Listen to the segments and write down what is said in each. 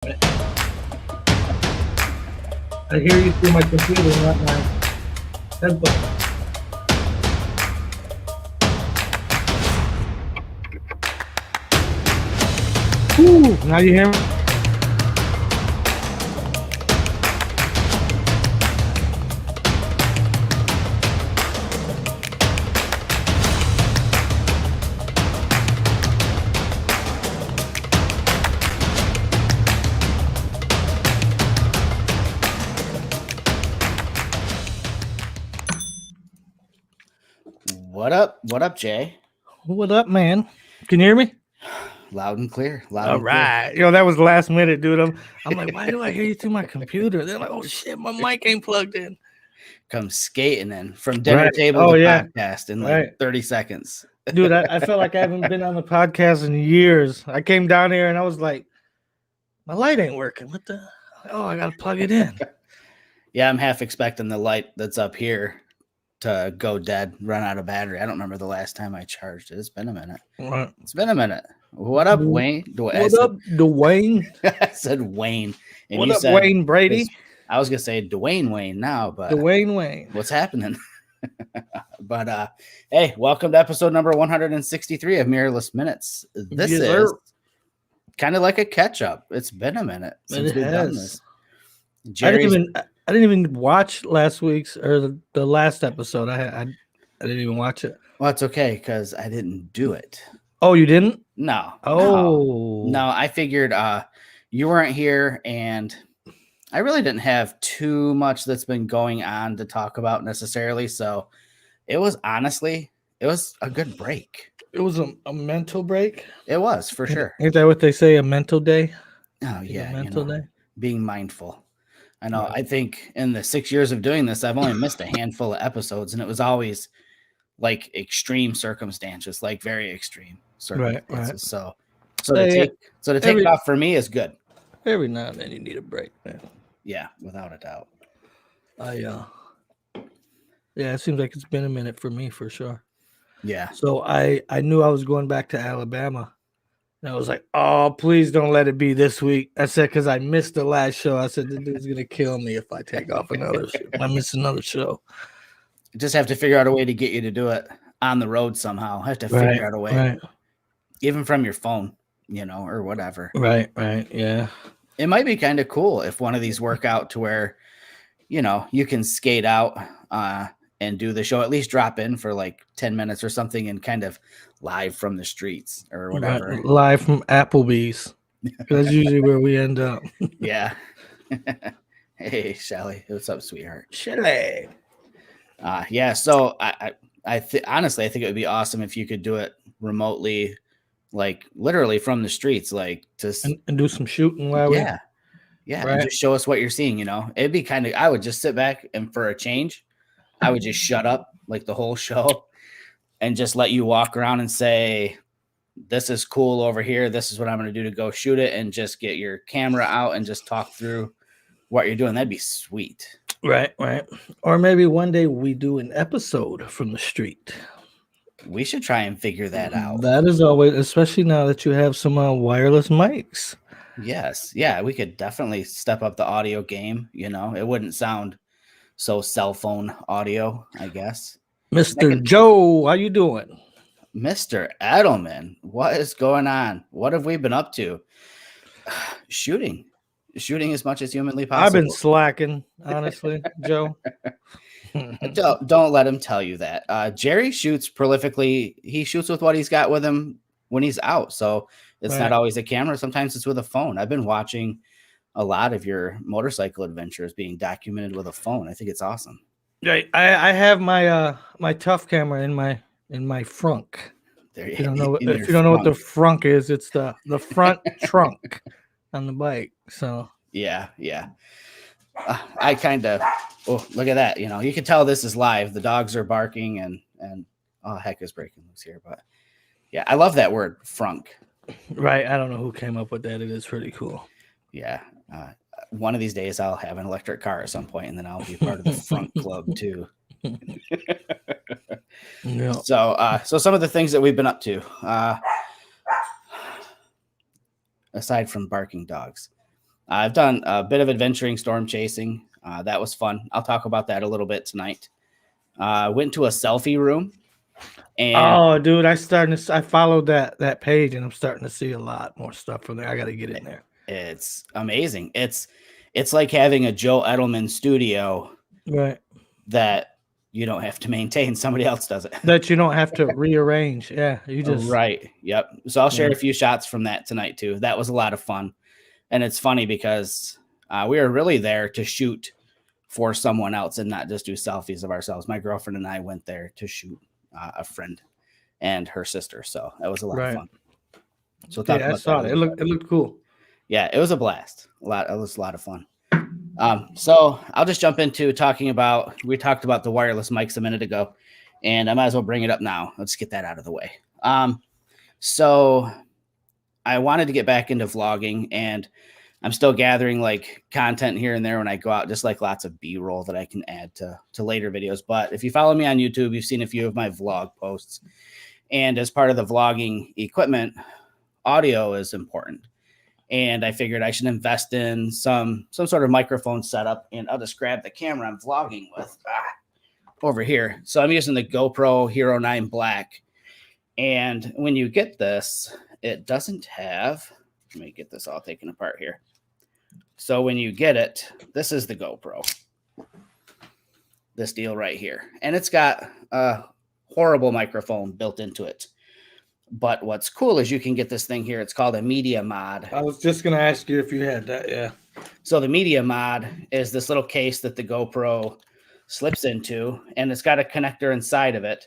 I hear you through my computer, not my headphones. Ooh, now you hear me? What up? What up, Jay? What up, man? Can you hear me? Loud and clear. Loud All and clear. right. Yo, that was last minute, dude. I'm like, why do I hear you through my computer? They're like, oh shit, my mic ain't plugged in. Come skating in from dinner Right. table Oh, to yeah. podcast in Right. like 30 seconds. Dude, I felt like I haven't been on the podcast in years. I came down here and I was like, my light ain't working. What the? Oh, I gotta plug it in. Yeah, I'm half expecting the light that's up here to go dead, run out of battery. I don't remember the last time I charged it. It's been a minute. Right. It's been a minute. What up, Wayne? What up, Dwayne? I said Wayne. And What you up, said Wayne Brady? I was gonna say Dwayne Wayne now, but Dwayne Wayne. what's happening? But hey, welcome to episode number 163 of Mirrorless Minutes. This Yes, is sir. kind of like a catch up. It's been a minute since It we've done has. this. I didn't even watch last week's or the last episode. I didn't even watch it. Well, it's okay because I didn't do it. Oh, you didn't? No. Oh. No, I figured you weren't here and I really didn't have too much that's been going on to talk about necessarily. So it was a good break. It was a mental break. It was for sure. Ain't that what they say? A mental day? Oh yeah. A mental day. Being mindful. I know. Right. I think in the 6 years of doing this, I've only missed a handful of episodes, and it was always like extreme circumstances, like very extreme circumstances. Right. So to take it off for me is good. Every now and then you need a break, man. Yeah, without a doubt. Yeah, it seems like it's been a minute for me for sure. Yeah. So I knew I was going back to Alabama. And I was like, oh, please don't let it be this week. I said, because I missed the last show. I said, this dude's going to kill me if I take off another show. I miss another show. Just have to figure out a way to get you to do it on the road somehow. I have to figure out a way. Right. Even from your phone, or whatever. Right. Yeah. It might be kind of cool if one of these work out to where, you can skate out and do the show, at least drop in for like 10 minutes or something and kind of live from the streets or whatever. Right. Live from Applebee's. That's usually where we end up. Yeah. Hey, Shelly. What's up, sweetheart? Shelly. Yeah. So honestly, I think it would be awesome if you could do it remotely, like literally from the streets, like just and do some shooting while yeah. Right. And just show us what you're seeing. It'd be I would just sit back and for a change, I would just shut up like the whole show and just let you walk around and say, this is cool over here. This is what I'm going to do to go shoot it, and just get your camera out and just talk through what you're doing. That'd be sweet. Right. Or maybe one day we do an episode from the street. We should try and figure that out. That is always, especially now that you have some wireless mics. Yes. Yeah, we could definitely step up the audio game. It wouldn't sound so cell phone audio, I guess. Mr. Joe, how you doing? Mr. Edelman, what is going on? What have we been up to? Shooting as much as humanly possible. I've been slacking, honestly, Joe. Don't let him tell you that. Jerry shoots prolifically. He shoots with what he's got with him when he's out. So it's not always a camera. Sometimes it's with a phone. I've been watching a lot of your motorcycle adventures being documented with a phone. I think it's awesome. Right. I have my my tough camera in my frunk. If you don't know what the frunk is, it's the front trunk on the bike. So yeah. I kind of look at that. You can tell this is live. The dogs are barking and oh heck is breaking loose here. But yeah, I love that word frunk. Right. I don't know who came up with that. It is pretty cool. Yeah. One of these days I'll have an electric car at some point, and then I'll be part of the front club too. Yeah. So some of the things that we've been up to, aside from barking dogs, I've done a bit of adventuring, storm chasing. That was fun. I'll talk about that a little bit tonight. Went to a selfie room, and Oh, dude, I followed that page and I'm starting to see a lot more stuff from there. I got to get in there. it's amazing. It's like having a Joe Edelman studio Right. that you don't have to maintain. Somebody else does it. That you don't have to rearrange. Yeah, you just Right. Yep. So I'll share Yeah. a few shots from that tonight too. That was a lot of fun. And it's funny because we were really there to shoot for someone else and not just do selfies of ourselves. My girlfriend and I went there to shoot a friend and her sister. So that was a lot of Right. fun. So we'll talk Yeah, I about saw that. it. It looked cool. Yeah, it was a blast. It was a lot of fun. So I'll just jump into talking about, we talked about the wireless mics a minute ago, and I might as well bring it up now. Let's get that out of the way. So I wanted to get back into vlogging, and I'm still gathering like content here and there when I go out, just like lots of B-roll that I can add to later videos. But if you follow me on YouTube, you've seen a few of my vlog posts. And as part of the vlogging equipment, audio is important. And I figured I should invest in some sort of microphone setup. And I'll just grab the camera I'm vlogging with over here. So I'm using the GoPro Hero 9 Black. And when you get this, it doesn't have, let me get this all taken apart here. So when you get it, this is the GoPro. This deal right here. And it's got a horrible microphone built into it. But what's cool is you can get this thing here. It's called a media mod. I was just going to ask you if you had that. Yeah. So the media mod is this little case that the GoPro slips into, and it's got a connector inside of it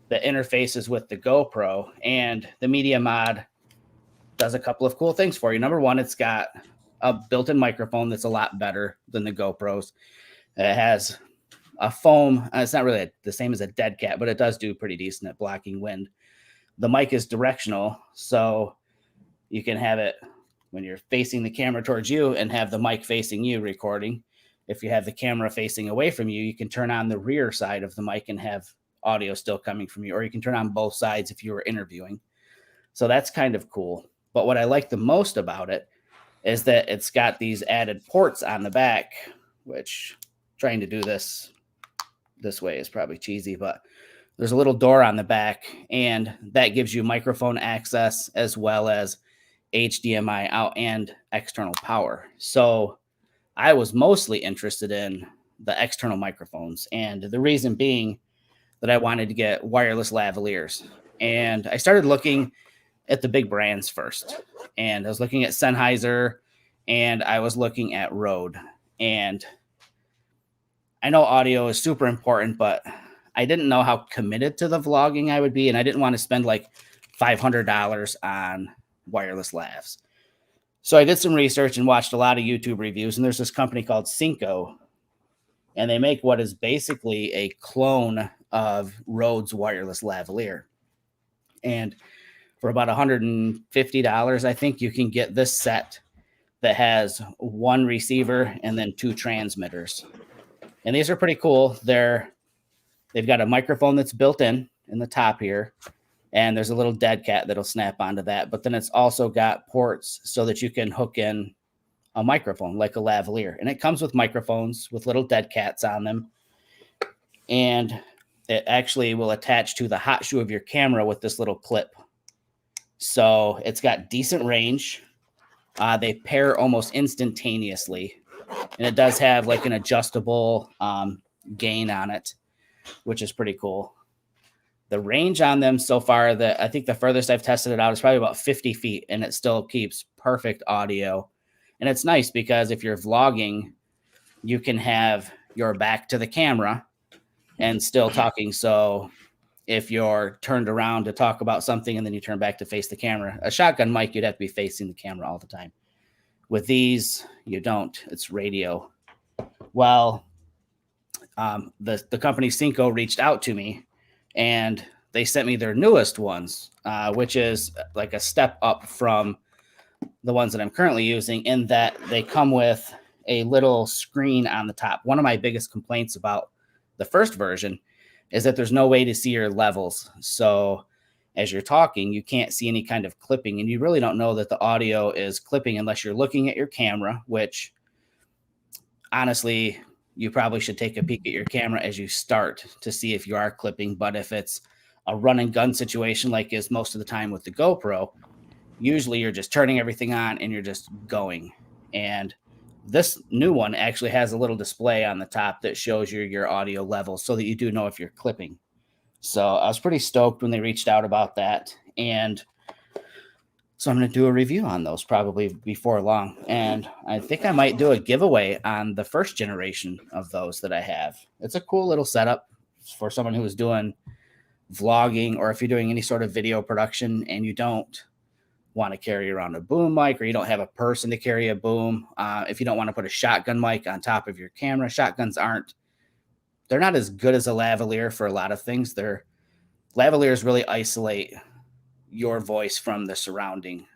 that interfaces with the GoPro. And the media mod does a couple of cool things for you. Number one, it's got a built-in microphone that's a lot better than the GoPros. It has a foam. It's not really the same as a dead cat, but it does do pretty decent at blocking wind. The mic is directional, so you can have it when you're facing the camera towards you and have the mic facing you recording. If you have the camera facing away from you, you can turn on the rear side of the mic and have audio still coming from you, or you can turn on both sides if you were interviewing. So that's kind of cool. But what I like the most about it is that it's got these added ports on the back, which trying to do this way is probably cheesy, but there's a little door on the back, and that gives you microphone access as well as HDMI out and external power. So I was mostly interested in the external microphones, and the reason being that I wanted to get wireless lavaliers. And I started looking at the big brands first, and I was looking at Sennheiser, and I was looking at Rode. And I know audio is super important, but I didn't know how committed to the vlogging I would be, and I didn't want to spend like $500 on wireless lavs. So I did some research and watched a lot of YouTube reviews, and there's this company called Synco, and they make what is basically a clone of Rode's wireless lavalier. And for about $150, I think you can get this set that has one receiver and then two transmitters. And these are pretty cool. They've got a microphone that's built in the top here, and there's a little dead cat that'll snap onto that. But then it's also got ports so that you can hook in a microphone like a lavalier. And it comes with microphones with little dead cats on them. And it actually will attach to the hot shoe of your camera with this little clip. So it's got decent range. They pair almost instantaneously. And it does have like an adjustable gain on it, which is pretty cool. The range on them so far, I think the furthest I've tested it out is probably about 50 feet, and it still keeps perfect audio. And it's nice because if you're vlogging, you can have your back to the camera and still talking. So if you're turned around to talk about something and then you turn back to face the camera, a shotgun mic, you'd have to be facing the camera all the time. With these, you don't. It's radio. Well, the company Synco reached out to me, and they sent me their newest ones, which is like a step up from the ones that I'm currently using, in that they come with a little screen on the top. One of my biggest complaints about the first version is that there's no way to see your levels. So as you're talking, you can't see any kind of clipping, and you really don't know that the audio is clipping unless you're looking at your camera, which honestly, you probably should take a peek at your camera as you start to see if you are clipping. But if it's a run and gun situation, like is most of the time with the GoPro, usually you're just turning everything on and you're just going. And this new one actually has a little display on the top that shows you your audio level so that you do know if you're clipping. So I was pretty stoked when they reached out about that. And so I'm going to do a review on those probably before long. And I think I might do a giveaway on the first generation of those that I have. It's a cool little setup for someone who is doing vlogging, or if you're doing any sort of video production and you don't want to carry around a boom mic, or you don't have a person to carry a boom. If you don't want to put a shotgun mic on top of your camera, shotguns they're not as good as a lavalier for a lot of things. Lavaliers really isolate your voice from the surrounding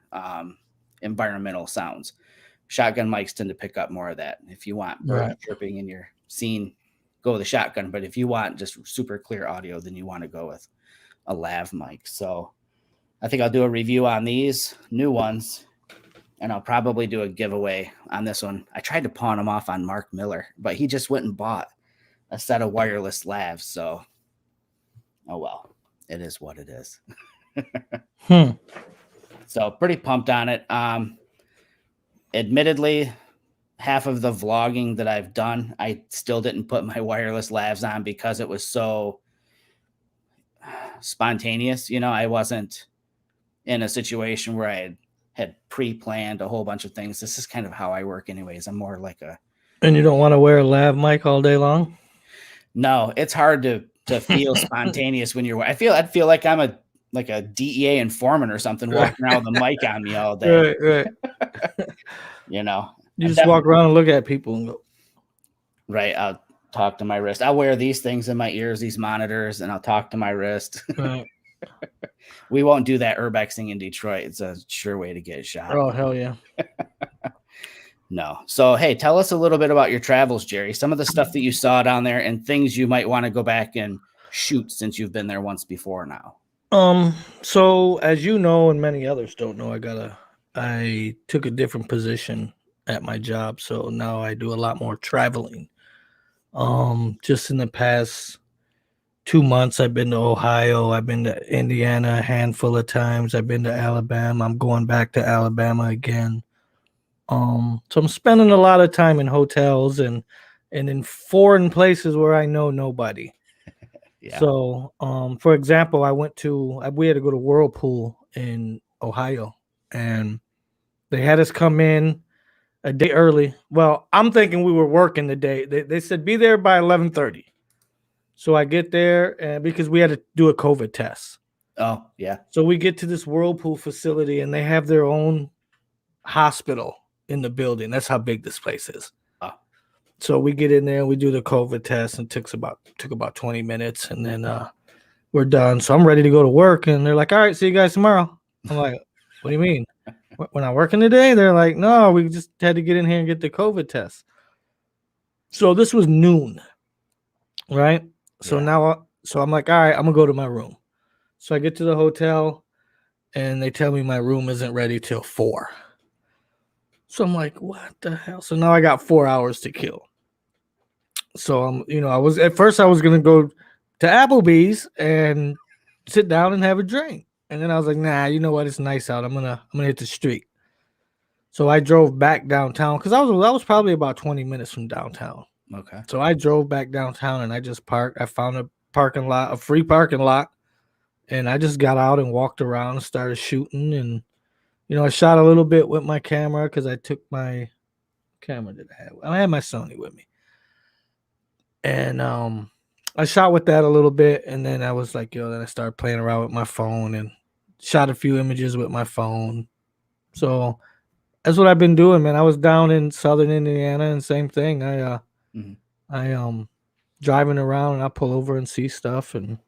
environmental sounds. Shotgun mics tend to pick up more of that. If you want birds chirping in your scene, go with a shotgun. But if you want just super clear audio, then you want to go with a lav mic. So I think I'll do a review on these new ones, and I'll probably do a giveaway on this one. I tried to pawn them off on Mark Miller, but he just went and bought a set of wireless lavs. So, oh well, it is what it is. So pretty pumped on it. Admittedly, half of the vlogging that I've done, I still didn't put my wireless lavs on because it was so spontaneous. You know, I wasn't in a situation where I had pre-planned a whole bunch of things. This is kind of how I work anyways. I'm more like a... And you don't want to wear a lav mic all day long? No, it's hard to feel spontaneous when you're... I'd feel like I'm a DEA informant or something walking around with a mic on me all day. Right. You know? You just walk around and look at people and go... Right, I'll talk to my wrist. I'll wear these things in my ears, these monitors, and I'll talk to my wrist. Right. We won't do that urbexing in Detroit. It's a sure way to get shot. Oh, hell yeah. No. So, hey, tell us a little bit about your travels, Jerry. Some of the stuff that you saw down there and things you might want to go back and shoot since you've been there once before now. So as you know, and many others don't know, I took a different position at my job. So now I do a lot more traveling. Just in the past 2 months, I've been to Ohio. I've been to Indiana a handful of times. I've been to Alabama. I'm going back to Alabama again. So I'm spending a lot of time in hotels and in foreign places where I know nobody. Yeah. So, for example, we had to go to Whirlpool in Ohio, and they had us come in a day early. Well, I'm thinking we were working the day. They said be there by 11:30. So I get there, and because we had to do a COVID test. Oh, yeah. So we get to this Whirlpool facility, and they have their own hospital in the building. That's how big this place is. Oh. So we get in there, we do the COVID test, and took about 20 minutes, and then we're done. So I'm ready to go to work, and they're like, "All right, see you guys tomorrow." I'm like, "What do you mean? We're not working today?" They're like, "No, we just had to get in here and get the COVID test." So this was noon, right? So now, I'm like, "All right, I'm gonna go to my room." So I get to the hotel, and they tell me my room isn't ready till 4. So I'm like, what the hell? So now I got 4 hours to kill. So I was gonna go to Applebee's and sit down and have a drink, and then I was like, nah, you know what? It's nice out. I'm gonna hit the street. So I drove back downtown because I was probably about 20 minutes from downtown. Okay. So I drove back downtown and I just parked. I found a free parking lot, and I just got out and walked around and started shooting. And I shot a little bit with my camera because I took my camera that I had. I had my Sony with me. And I shot with that a little bit, and then I was like, then I started playing around with my phone and shot a few images with my phone. So that's what I've been doing, man. I was down in southern Indiana, and same thing. I driving around, and I pull over and see stuff and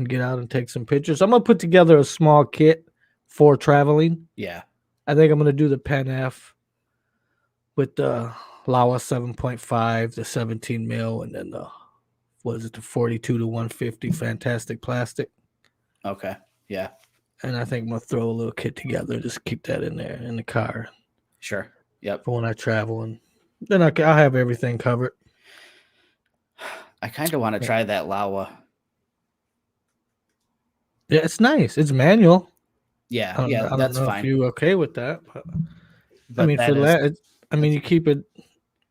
get out and take some pictures. I'm gonna put together a small kit for traveling. Yeah. I think I'm gonna do the Pen F with the Laowa 7.5, the 17 mil, and then the 42 to 150 fantastic plastic. Okay. Yeah. And I think I'm gonna throw a little kit together, just keep that in there in the car Sure. Yep. for when I travel, and then I'll have everything covered. I kind of want to try that Lawa. Yeah, it's nice. It's manual. Yeah. I Yeah. don't That's know if fine. you okay with that, but I But mean for that is that, you keep it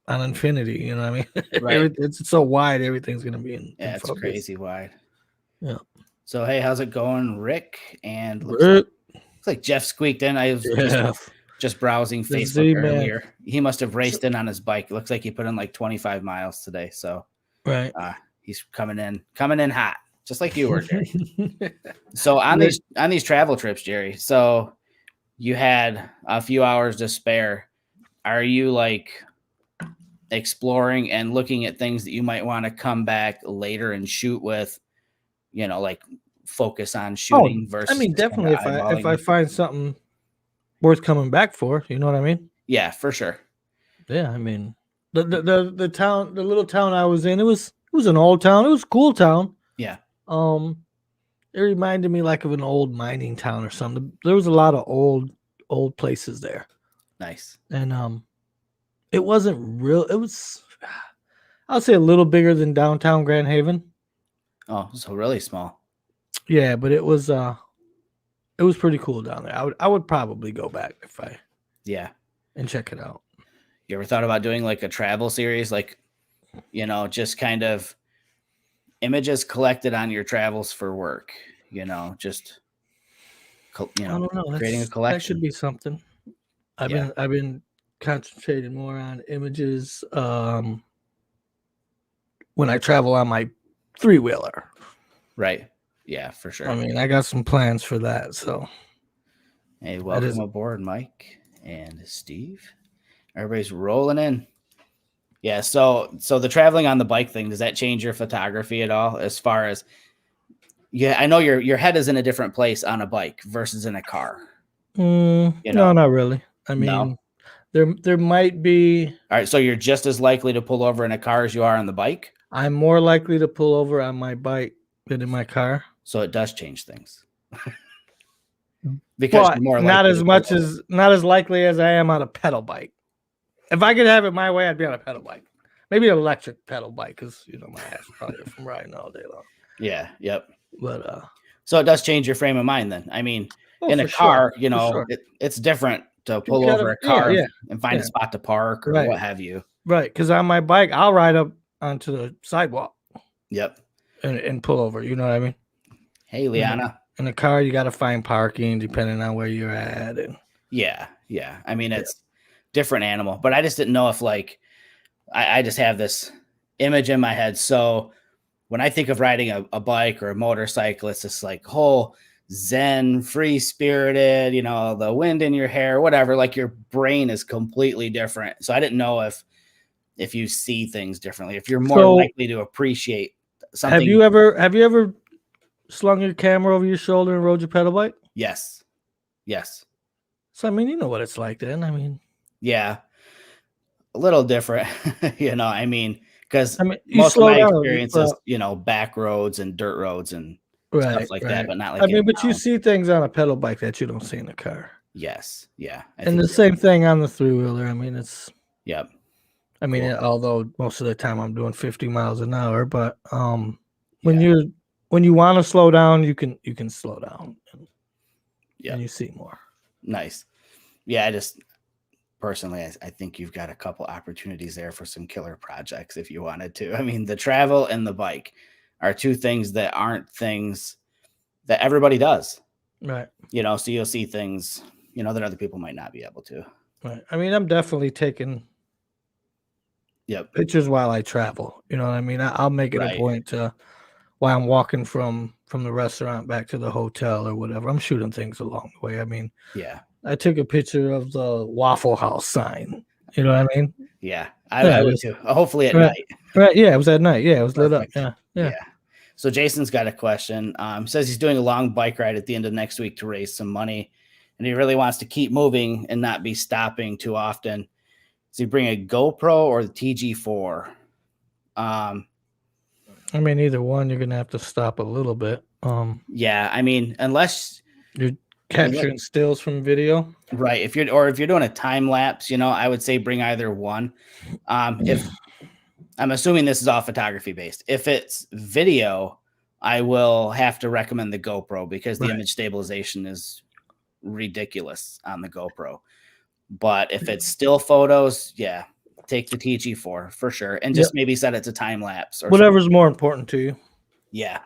on infinity. You know what I mean? right. It's so wide, everything's gonna be in Yeah. It's focus. crazy wide. Yeah. So, hey, how's it going, Rick? And Rick, looks like Jeff squeaked in. I was yeah, just browsing the Facebook Z man, earlier. He must have raced in on his bike. It looks like he put in like 25 miles today. So right? he's coming in hot, just like you were, Jerry. So on these travel trips, Jerry, so you had a few hours to spare. Are you like exploring and looking at things that you might want to come back later and shoot with, like focus on Oh, shooting I versus mean, just kind of definitely if I eyeballing? find something worth coming back for, you know what I mean? Yeah, for sure. Yeah, I mean, the town, the little town I was in, it was an old town. It was a cool town. Yeah, It reminded me like of an old mining town or something. There was a lot of old places there, nice. and it wasn't real. It was, I'll say, a little bigger than downtown Grand Haven. Oh, so really small. Yeah, but it was pretty cool down there. I would probably go back Yeah. and check it out. You ever thought about doing like a travel series, like, just kind of images collected on your travels for work, just, I don't know. creating a That could collection. be something. Yeah. I've been concentrating more on images when I travel on my 3-wheeler. Right. Yeah, for sure. I mean, I got some plans for that. So, Hey, welcome aboard, Mike and Steve. Everybody's rolling in. Yeah. So the traveling on the bike thing, does that change your photography at all? As far as, yeah, I know your head is in a different place on a bike versus in a car. no, not really. I No. mean, there might be. All right. So you're just as likely to pull over in a car as you are on the bike. I'm more likely to pull over on my bike than in my car. So it does change things. Because But you're more likely to pull over. not as likely as I am on a pedal bike. If I could have it my way, I'd be on a pedal bike. Maybe an electric pedal bike, because my ass probably from riding all day long. Yeah. Yep. But so it does change your frame of mind then. I mean, in a for car, sure. it's different to You pull over gotta, a car yeah, and find a spot to park or right, what have you. right. Because on my bike, I'll ride up onto the sidewalk Yep. and pull over. You know what I mean? Hey, Liana. In a car, you got to find parking depending on where you're at. And Yeah. I mean, it's different animal, but I just didn't know if like I just have this image in my head. So when I think of riding a bike or a motorcycle, it's just like whole zen, free spirited, the wind in your hair, whatever. Like your brain is completely different. So I didn't know if you see things differently, if you're more likely to appreciate something. Have you ever slung your camera over your shoulder and rode your pedal bike? Yes. So I mean, you know what it's like then. I mean, yeah, a little different, I mean, because you most of slow my down, experience is, back roads and dirt roads and stuff like that, but not like, I mean, but you see things on a pedal bike that you don't see in a car. Yes. Yeah. And the same thing on the 3-wheeler. I mean, it's, yep. I mean, Cool. although most of the time I'm doing 50 miles an hour, but when you want to slow down, you can slow down and you see more. Nice. Yeah. I just personally, I think you've got a couple opportunities there for some killer projects if you wanted to. I mean, the travel and the bike are two things that aren't things that everybody does. Right. So you'll see things, that other people might not be able to. Right. I mean, I'm definitely taking pictures while I travel. You know what I mean? I'll make it a point to, while I'm walking from the restaurant back to the hotel or whatever, I'm shooting things along the way. I mean, I took a picture of the Waffle House sign. You know what I mean? Yeah, I would too. Hopefully at night. Right. Yeah, it was at night. Yeah, it was Perfect. lit up. Yeah. So Jason's got a question. Says he's doing a long bike ride at the end of next week to raise some money, and he really wants to keep moving and not be stopping too often. Does he bring a GoPro or the TG4? I mean, either one, you're gonna have to stop a little bit. Yeah, I mean, unless You're capturing stills from video. right, if you're doing a time lapse, I would say bring either one. If I'm assuming this is all photography based. If it's video, I will have to recommend the GoPro because the Right. image stabilization is ridiculous on the GoPro. But if it's still photos, yeah, take the TG4 for sure, and just maybe set it to time lapse or whatever's something. more important to you. Yeah,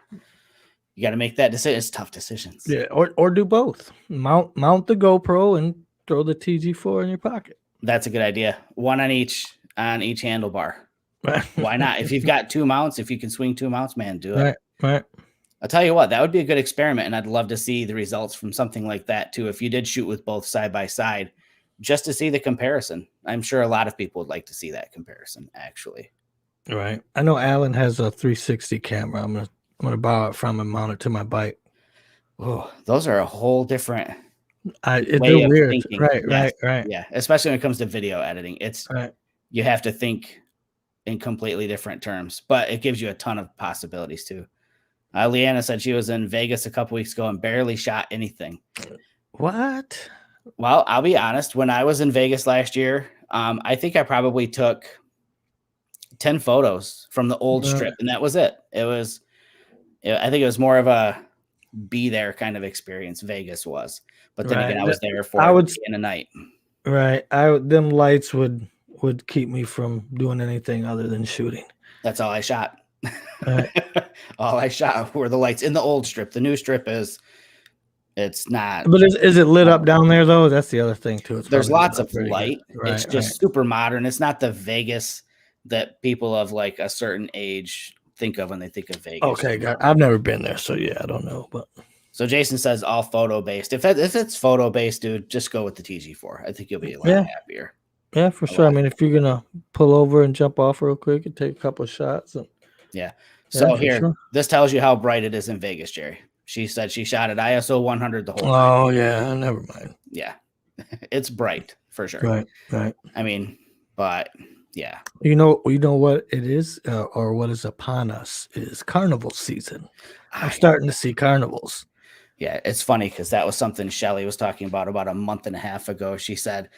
you got to make that decision. It's tough decisions. Yeah, or do both. Mount the GoPro and throw the TG4 in your pocket. That's a good idea. One on each handlebar. Right. Why not? If you've got two mounts, if you can swing two mounts, man, do it. Right. I'll tell you what, that would be a good experiment, and I'd love to see the results from something like that too. If you did shoot with both side by side, just to see the comparison. I'm sure a lot of people would like to see that comparison, actually. Right. I know Alan has a 360 camera. I'm gonna borrow it from him, mount it to my bike. Oh, those are a whole different they're way of weird. thinking. Right. Yeah, especially when it comes to video editing. It's Right. you have to think in completely different terms, but it gives you a ton of possibilities too. Leanna said she was in Vegas a couple weeks ago and barely shot anything. What? Well, I'll be honest. When I was in Vegas last year, I think I probably took 10 photos from the old strip, and that was it. I think it was more of a be there kind of experience. Vegas was, but then again, I was there for in a night. Right. Them lights would keep me from doing anything other than shooting. That's all I shot. Right. All I shot were the lights in the old strip. The new strip it's not. But is it lit up down there though? That's the other thing too. There's lots of light. Right, it's just super modern. It's not the Vegas that people of like a certain age think of when they think of Vegas. Okay, I've never been there, so yeah, I don't know. But so Jason says all photo based. If it's photo based, dude, just go with the TG4. I think you'll be a lot happier. Yeah, for sure. I mean, if you're gonna pull over and jump off real quick and take a couple of shots. Yeah. So this tells you how bright it is in Vegas, Jerry. She said she shot at ISO 100 the whole time. Oh yeah, never mind. Yeah, it's bright for sure. Right. I mean, but yeah. You know what it is, or what is upon us is carnival season. I'm starting to see carnivals. Yeah, it's funny because that was something Shelly was talking about a month and a half ago. She said,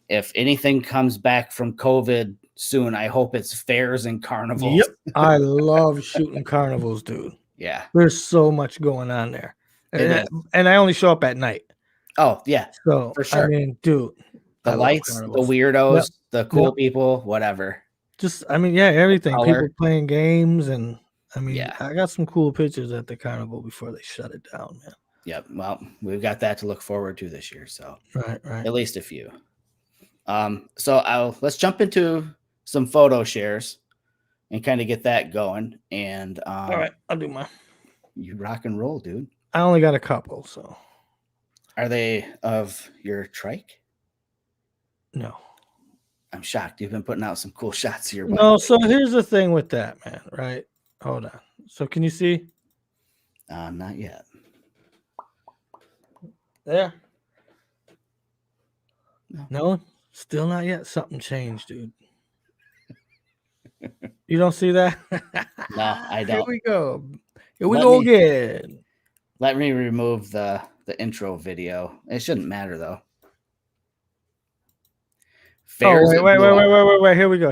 if anything comes back from COVID soon, I hope it's fairs and carnivals. Yep. I love shooting carnivals, dude. Yeah. There's so much going on there. And I only show up at night. Oh, yeah. So, for sure. I mean, dude. The lights, the weirdos, the cool people, whatever. Just, I mean, yeah, everything. Color. People playing games. And, I mean, yeah. I got some cool pictures at the carnival before they shut it down, man. Yep. Well, we've got that to look forward to this year. So, right. At least a few. So let's jump into some photo shares and kind of get that going. And all right, I'll do mine. You rock and roll, dude. I only got a couple, so. Are they of your trike? No. I'm shocked. You've been putting out some cool shots here. No, so here's the thing with that, man, right? Hold on. So can you see? Not yet. There. No, still not yet. Something changed, dude. You don't see that? No, I don't. Here we go. Here we go again. Let me remove the intro video. It shouldn't matter though. Wait. Here we go.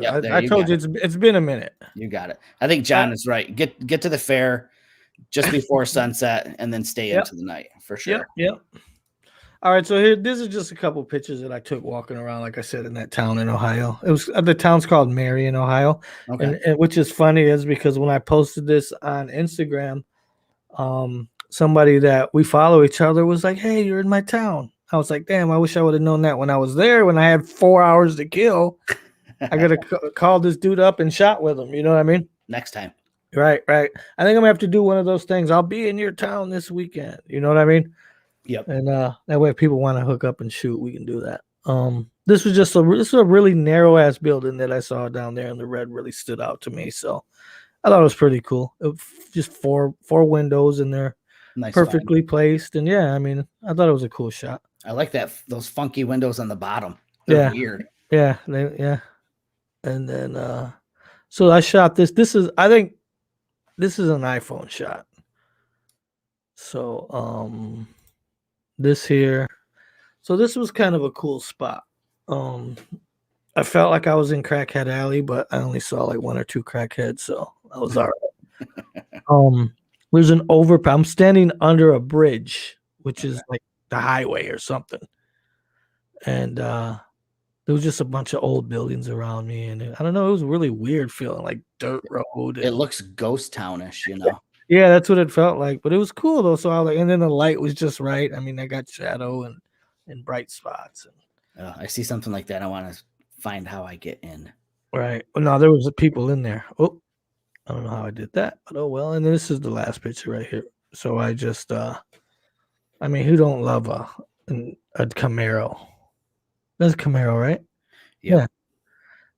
Yep, I told you it's been a minute. You got it. I think John is right. Get to the fair just before sunset and then stay into the night for sure. Yep. All right, so this is just a couple pictures that I took walking around, like I said, in that town in Ohio. It was the town's called Marion, Ohio. Okay. And which is funny is because when I posted this on Instagram, somebody that we follow each other was like, "Hey, you're in my town." I was like, "Damn, I wish I would have known that when I was there. When I had 4 hours to kill, I gotta call this dude up and shot with him." You know what I mean? Next time. Right. I think I'm gonna have to do one of those things. I'll be in your town this weekend. You know what I mean? Yep. And that way, if people want to hook up and shoot, we can do that. This was just this is a really narrow ass building that I saw down there, and the red really stood out to me. So I thought it was pretty cool. It was just four windows, and they're perfectly placed. And yeah, I mean, I thought it was a cool shot. I like that those funky windows on the bottom. They're weird. Yeah, And then so I shot this. I think this is an iPhone shot. So this here. So this was kind of a cool spot. I felt like I was in Crackhead Alley, but I only saw like one or two crackheads, so I was all right. There's an I'm standing under a bridge, which is like the highway or something. And there was just a bunch of old buildings around me, and I don't know, it was a really weird feeling, like dirt road. It And looks ghost townish, you know. yeah, that's what it felt like. But it was cool though. So I was like, and then the light was just right. I mean, I got shadow and bright spots. And I see something like that. I want to find how I get in. right. Well, no, there was people in there. Oh, I don't know how I did that, but oh well. And this is the last picture right here. So I just I mean, who don't love a Camaro? That's a Camaro, right? Yep.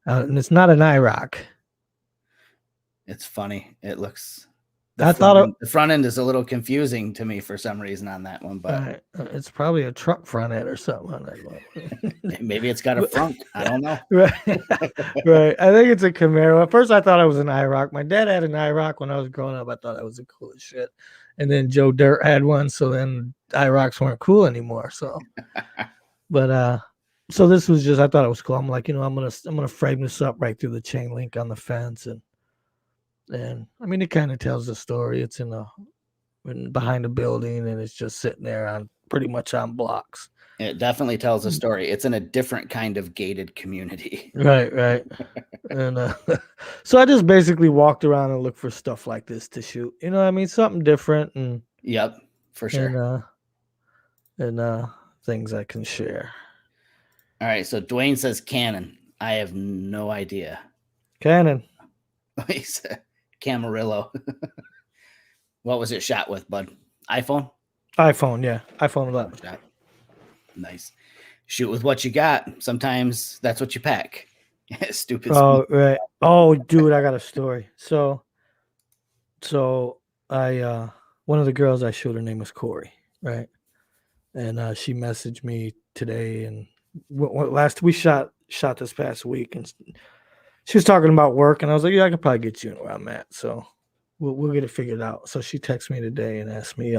Yeah. And it's not an IROC. It's funny. It looks. I thought the front end is a little confusing to me for some reason on that one, but it's probably a truck front end or something on that one. Maybe it's got a front. I don't know. Right. Right. I think it's a Camaro. At first I thought it was an IROC. My dad had an IROC when I was growing up. I thought that was the coolest shit. And then Joe Dirt had one, so then IROCs weren't cool anymore. So but so this was just, I thought it was cool. I'm like, you know, I'm gonna frame this up right through the chain link on the fence, and I mean, it kind of tells the story. It's behind a building, and it's just sitting there on pretty much on blocks. It definitely tells a story. It's in a different kind of gated community. Right. And so I just basically walked around and looked for stuff like this to shoot. You know what I mean? Something different. And yep, for sure. And things I can share. All right. So Dwayne says Canon. I have no idea. Canon. He said Camarillo. What was it shot with, bud? iPhone, yeah. iPhone 11. Shot. Nice. Shoot with what you got. Sometimes that's what you pack. Stupid. Oh, right. Oh, dude, I got a story. So I one of the girls I showed, her name was Corey, right? And she messaged me today, and we shot this past week, and she was talking about work, and I was like, yeah, I could probably get you in where I'm at, so we'll get it figured out. So she texted me today and asked me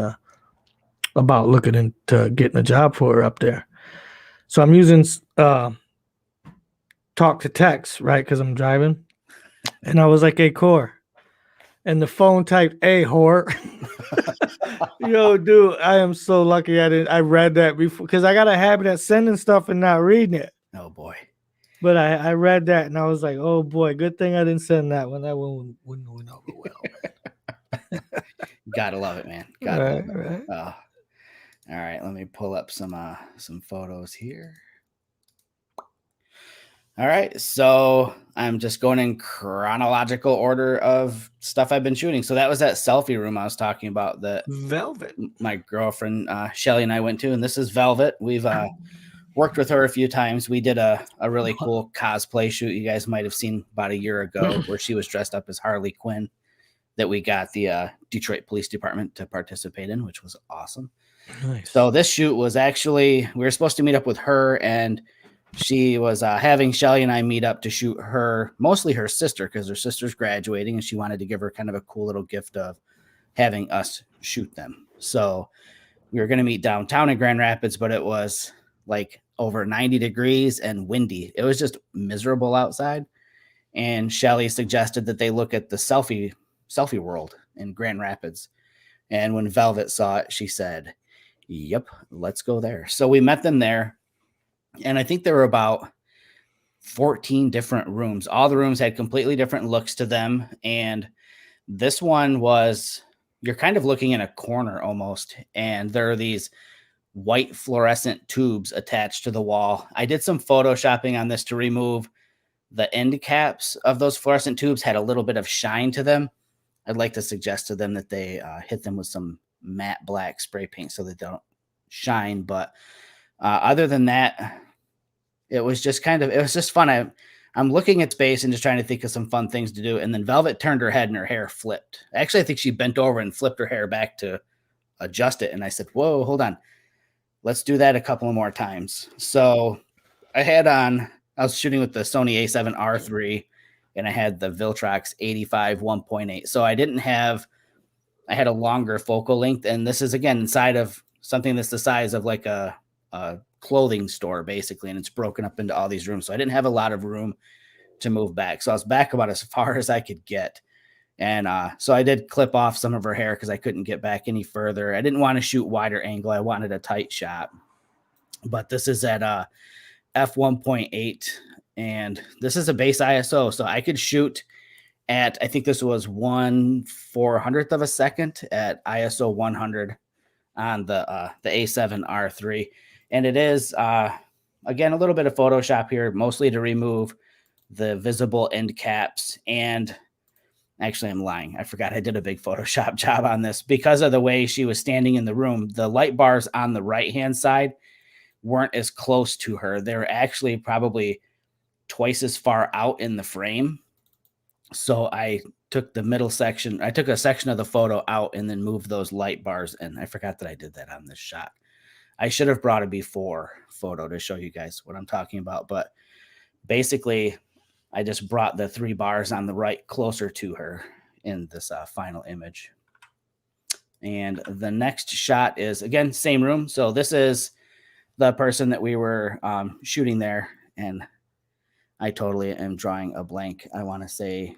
about looking into getting a job for her up there. So I'm using talk to text, right? Because I'm driving, and I was like, hey, Core. And the phone typed, hey, whore. Yo, dude, I am so lucky I read that before, because I got a habit of sending stuff and not reading it. Oh, boy. But I read that, and I was like, oh, boy, good thing I didn't send that one. That one wouldn't went over well. Gotta love it, man. Right. All right, let me pull up some photos here. All right, so I'm just going in chronological order of stuff I've been shooting. So that was that selfie room I was talking about that Velvet, my girlfriend Shelly and I went to, and this is Velvet. We've worked with her a few times. We did a really cool cosplay shoot you guys might have seen about a year ago, where she was dressed up as Harley Quinn, that we got the Detroit Police Department to participate in, which was awesome. Nice. So this shoot was actually, we were supposed to meet up with her, and she was having Shelly and I meet up to shoot her, mostly her sister, because her sister's graduating, and she wanted to give her kind of a cool little gift of having us shoot them. So we were going to meet downtown in Grand Rapids, but it was like over 90 degrees and windy. It was just miserable outside. And Shelly suggested that they look at the selfie world in Grand Rapids. And when Velvet saw it, she said, yep, let's go there. So we met them there. And I think there were about 14 different rooms. All the rooms had completely different looks to them. And this one was, you're kind of looking in a corner almost. And there are these white fluorescent tubes attached to the wall. I did some photoshopping on this to remove the end caps of those fluorescent tubes, had a little bit of shine to them. I'd like to suggest to them that they hit them with some matte black spray paint so they don't shine. But other than that, it was just fun. I'm looking at space and just trying to think of some fun things to do. And then Velvet turned her head and her hair flipped. Actually, I think she bent over and flipped her hair back to adjust it. And I said, whoa, hold on. Let's do that a couple more times. So I was shooting with the Sony A7R III, and I had the Viltrox 85 1.8. So I didn't have I had a longer focal length, and this is again inside of something that's the size of like a clothing store basically, and it's broken up into all these rooms. So I didn't have a lot of room to move back. So I was back about as far as I could get. And so I did clip off some of her hair because I couldn't get back any further. I didn't want to shoot wider angle. I wanted a tight shot. But this is at f1.8, and this is a base ISO. So I could shoot at, I think this was 1/400th of a second at ISO 100 on the A7R3. And it is, again, a little bit of Photoshop here, mostly to remove the visible end caps. And actually, I'm lying. I forgot I did a big Photoshop job on this. Because of the way she was standing in the room, the light bars on the right-hand side weren't as close to her. They were actually probably twice as far out in the frame. So I took the middle section. I took a section of the photo out and then moved those light bars in. I forgot that I did that on this shot. I should have brought a before photo to show you guys what I'm talking about. But basically, I just brought the 3 bars on the right closer to her in this final image. And the next shot is, again, same room. So this is the person that we were shooting there. And I totally am drawing a blank. I want to say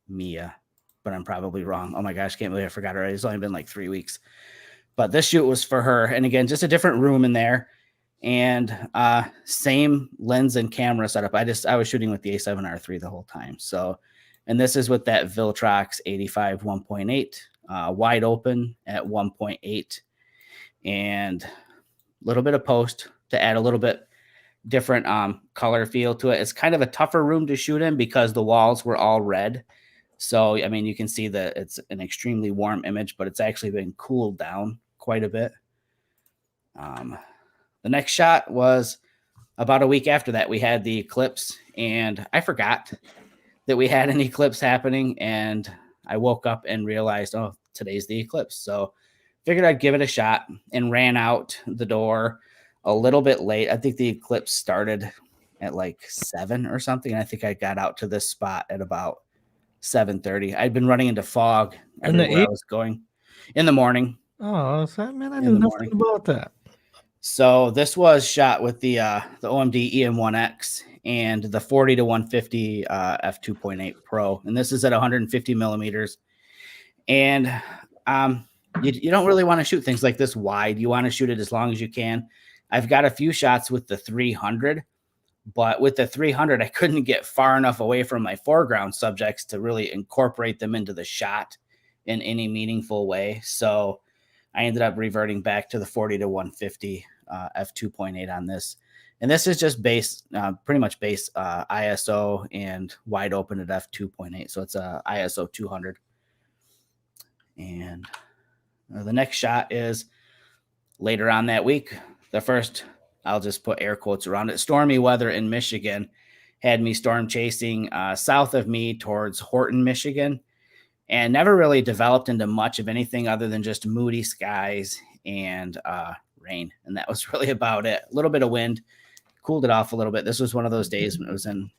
Mia, but I'm probably wrong. Oh my gosh, can't believe I forgot already. It's only been like 3 weeks. But this shoot was for her. And again, just a different room in there. And same lens and camera setup. I was shooting with the A7R3 the whole time. So, and this is with that Viltrox 85 1.8, wide open at 1.8, and a little bit of post to add a little bit different color feel to it. It's kind of a tougher room to shoot in because the walls were all red. So, I mean, you can see that it's an extremely warm image, but it's actually been cooled down quite a bit. The next shot was about a week after that. We had the eclipse, and I forgot that we had an eclipse happening, and I woke up and realized, oh, today's the eclipse. So figured I'd give it a shot and ran out the door a little bit late. I think the eclipse started at like 7 or something. And I think I got out to this spot at about 7:30. I'd been running into fog everywhere I was going in the morning. Oh, man, I knew nothing about that. So this was shot with the OMD EM1X and the 40 to 150 f2.8 Pro, and this is at 150 millimeters. And you don't really want to shoot things like this wide. You want to shoot it as long as you can. I've got a few shots with the 300, but with the 300, I couldn't get far enough away from my foreground subjects to really incorporate them into the shot in any meaningful way. So I ended up reverting back to the 40 to 150 f2.8 on this. And this is just base, pretty much base ISO and wide open at f2.8. So it's a ISO 200. And the next shot is later on that week. The first, I'll just put air quotes around it, stormy weather in Michigan had me storm chasing south of me towards Horton, Michigan, and never really developed into much of anything other than just moody skies and rain. And that was really about it. A little bit of wind, cooled it off a little bit. This was one of those days when it was in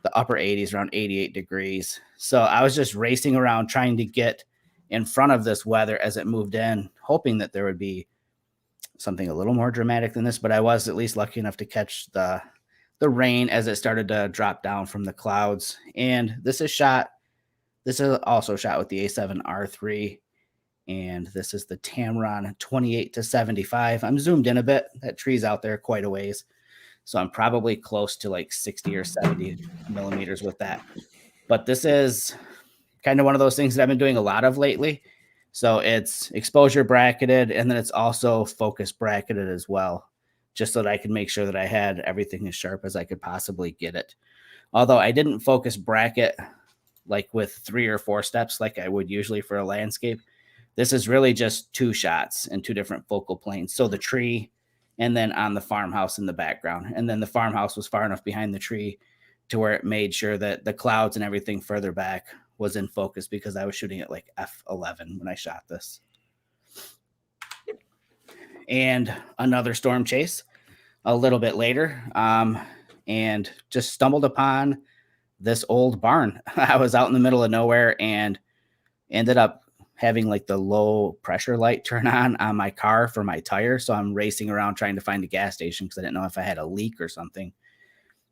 the upper 80s, around 88 degrees. So I was just racing around trying to get in front of this weather as it moved in, hoping that there would be something a little more dramatic than this. But I was at least lucky enough to catch the rain as it started to drop down from the clouds. And this is also shot with the A7R3. And this is the Tamron 28 to 75. I'm zoomed in a bit. That tree's out there quite a ways. So I'm probably close to like 60 or 70 millimeters with that. But this is kind of one of those things that I've been doing a lot of lately. So it's exposure bracketed, and then it's also focus bracketed as well, just so that I could make sure that I had everything as sharp as I could possibly get it. Although I didn't focus bracket like with 3 or 4 steps like I would usually for a landscape. This is really just 2 shots in 2 different focal planes. So the tree, and then on the farmhouse in the background. And then the farmhouse was far enough behind the tree to where it made sure that the clouds and everything further back was in focus, because I was shooting at like f11 when I shot this. And another storm chase a little bit later, and just stumbled upon this old barn. I was out in the middle of nowhere and ended up having like the low pressure light turn on my car for my tire. So I'm racing around trying to find a gas station because I didn't know if I had a leak or something,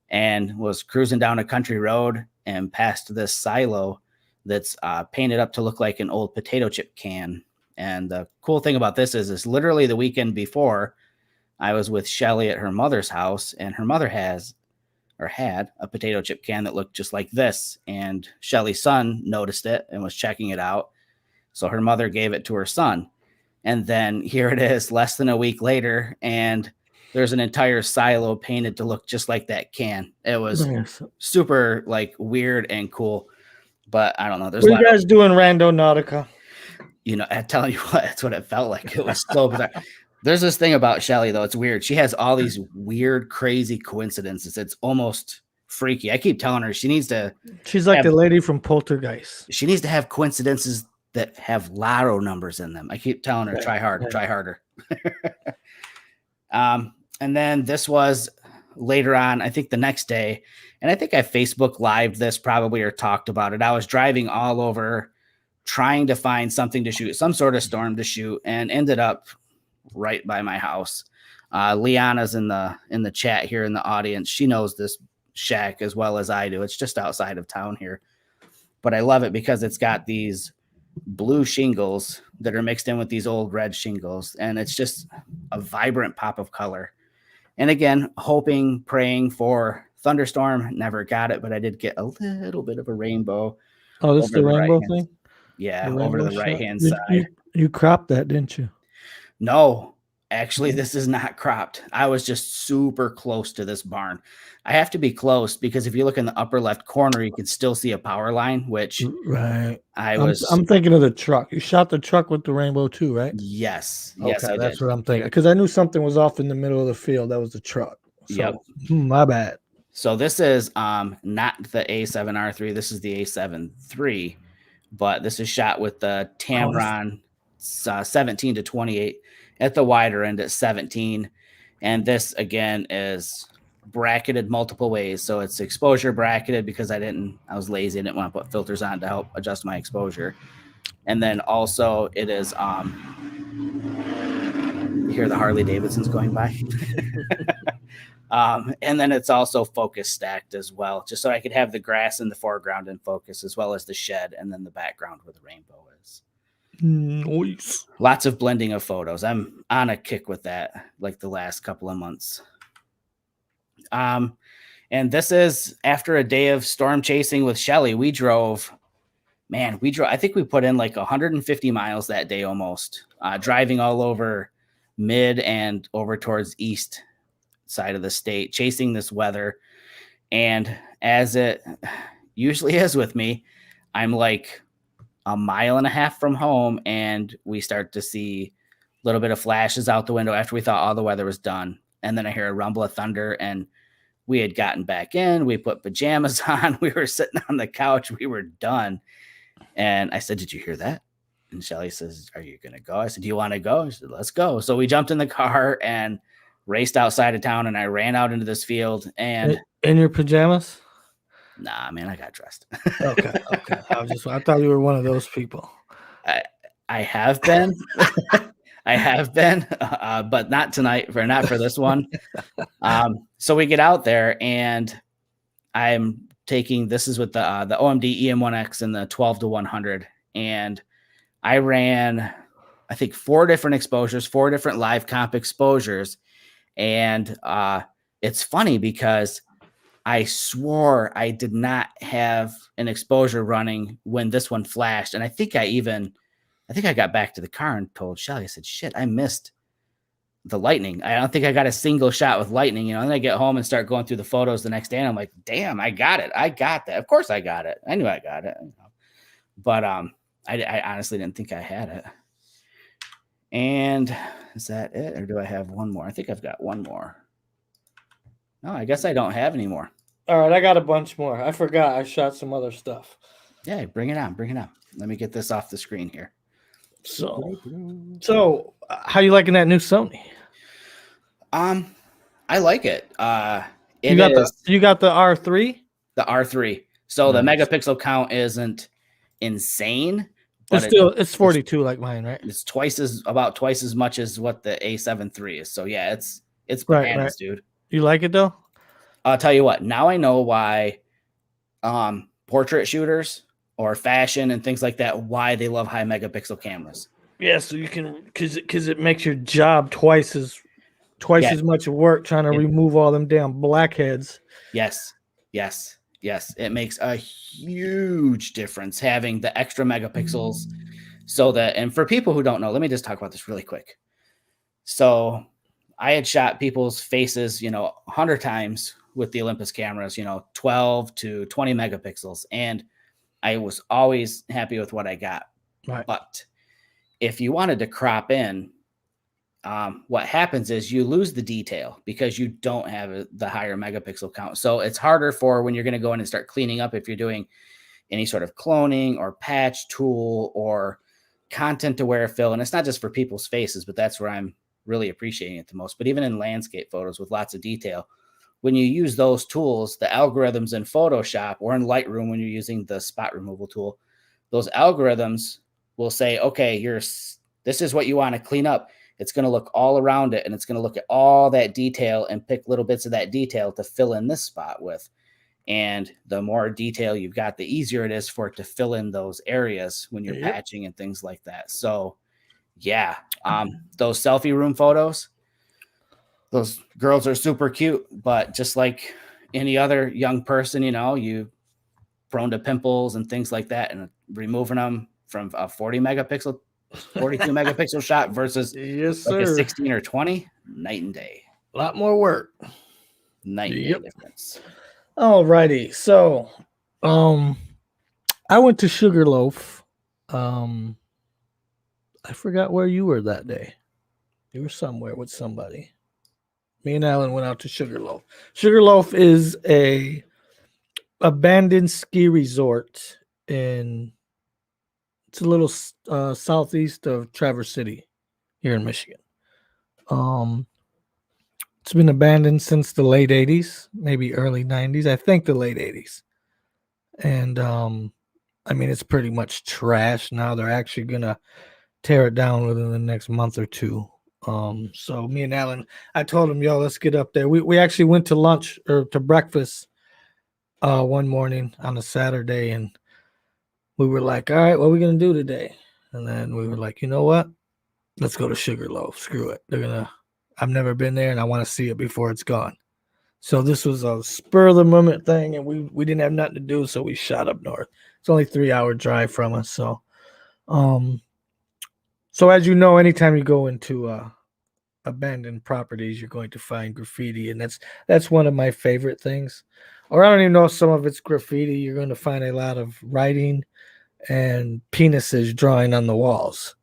and was cruising down a country road and passed this silo that's painted up to look like an old potato chip can. And the cool thing about this is literally the weekend before, I was with Shelly at her mother's house, and her mother had a potato chip can that looked just like this. And Shelly's son noticed it and was checking it out. So her mother gave it to her son. And then here it is less than a week later, and there's an entire silo painted to look just like that can. It was super like weird and cool. But I don't know. There's what are you guys doing, Rando Nautica? You know, I'm telling you what, that's what it felt like. It was so bizarre. There's this thing about Shelly, though. It's weird. She has all these weird, crazy coincidences. It's almost freaky. I keep telling her she needs to. She's like the lady from Poltergeist. She needs to have coincidences that have lotto numbers in them. I keep telling her, try hard, try harder. And then this was later on, I think the next day, and I think I Facebook Lived this probably or talked about it. I was driving all over trying to find something to shoot, some sort of storm to shoot, and ended up right by my house. Liana's in the chat here in the audience. She knows this shack as well as I do. It's just outside of town here, but I love it because it's got these blue shingles that are mixed in with these old red shingles, and it's just a vibrant pop of color. And again, hoping, praying for thunderstorm, never got it, but I did get a little bit of a rainbow. Oh, this is the rainbow thing? Yeah, over to the right-hand side. You cropped that, didn't you? No, actually, this is not cropped. I was just super close to this barn. I have to be close because if you look in the upper left corner, you can still see a power line, which I'm thinking of the truck. You shot the truck with the rainbow too, right? Yes. Okay, yes, I that's did. what I'm thinking. Because I knew something was off in the middle of the field. That was the truck. So, yep. My bad. So this is not the A7R3. This is the A7 III, but this is shot with the Tamron 17 to 28 at the wider end at 17. And this again is bracketed multiple ways. So it's exposure bracketed because I was lazy. I didn't want to put filters on to help adjust my exposure. And then also it is, you hear the Harley Davidsons going by. And then it's also focus stacked as well, just so I could have the grass in the foreground in focus, as well as the shed, and then the background where the rainbow is. Nice. Lots of blending of photos. I'm on a kick with that, like the last couple of months. And this is after a day of storm chasing with Shelly. We drove. I think we put in like 150 miles that day almost, driving all over mid and over towards east side of the state, chasing this weather. And as it usually is with me, I'm like a mile and a half from home, and we start to see a little bit of flashes out the window after we thought all the weather was done. And then I hear a rumble of thunder, and we had gotten back in. We put pajamas on. We were sitting on the couch. We were done. And I said, "Did you hear that?" And Shelly says, "Are you going to go?" I said, "Do you want to go?" She said, "Let's go." So we jumped in the car and raced outside of town, and I ran out into this field. And in your pajamas? Nah, man, I got dressed. Okay. I thought you were one of those people. I have been. I have been, but not tonight, not for this one. So we get out there, and I'm taking, this is with the OMD EM1X and the 12 to 100. And I ran, I think, 4 different exposures, 4 different live comp exposures. And it's funny because I swore I did not have an exposure running when this one flashed. And I think I got back to the car and told Shelly, I said, "Shit, I missed the lightning. I don't think I got a single shot with lightning." And then I get home and start going through the photos the next day, and I'm like, "Damn, I got it. I got that. Of course I got it. I knew I got it." But I honestly didn't think I had it. And is that it? Or do I have one more? I think I've got one more. No, I guess I don't have any more. All right, I got a bunch more. I forgot I shot some other stuff. Yeah, bring it on. Let me get this off the screen here. So how you liking that new Sony? I like it. You got the R3? The R3. So the megapixel count isn't insane, but it's 42 like mine, right? it's about twice as much as what the A7 III is. So yeah, it's Right, bananas, dude. You like it though? I'll tell you what. Now I know why portrait shooters or fashion and things like that, why they love high megapixel cameras. Yeah, so you can because it makes your job twice as much work trying to remove all them damn blackheads. Yes. It makes a huge difference having the extra megapixels. So that, and for people who don't know, let me just talk about this really quick. So I had shot people's faces, 100 times with the Olympus cameras, 12 to 20 megapixels. And I was always happy with what I got. Right. But if you wanted to crop in, what happens is you lose the detail because you don't have the higher megapixel count. So it's harder for when you're going to go in and start cleaning up if you're doing any sort of cloning or patch tool or content aware fill. And it's not just for people's faces, but that's where I'm really appreciating it the most. But even in landscape photos with lots of detail, when you use those tools, the algorithms in Photoshop or in Lightroom, when you're using the spot removal tool, those algorithms will say, okay, this is what you want to clean up. It's going to look all around it, and it's going to look at all that detail and pick little bits of that detail to fill in this spot with. And the more detail you've got, the easier it is for it to fill in those areas when you're patching and things like that. So yeah, those selfie room photos, those girls are super cute, but just like any other young person, you prone to pimples and things like that, and removing them from a 42 megapixel shot versus like a 16 or 20, night and day. A lot more work. Night and day difference. Alrighty. So, I went to Sugarloaf. I forgot where you were that day. You were somewhere with somebody. Me and Alan went out to Sugarloaf. Sugarloaf is a abandoned ski resort it's a little southeast of Traverse City here in Michigan. It's been abandoned since the late 80s, maybe early 90s. I think the late 80s. And it's pretty much trash now. They're actually gonna tear it down within the next month or two. So me and Alan, I told him, yo, let's get up there. We actually went to lunch or to breakfast one morning on a Saturday, and we were like, all right, what are we gonna do today? And then we were like, you know what? Let's go to Sugarloaf. Screw it. I've never been there, and I want to see it before it's gone. So this was a spur of the moment thing, and we didn't have nothing to do, so we shot up north. It's only a 3-hour drive from us. So as you know, anytime you go into abandoned properties, you're going to find graffiti, and that's one of my favorite things. Or I don't even know if some of it's graffiti. You're going to find a lot of writing and penises drawing on the walls.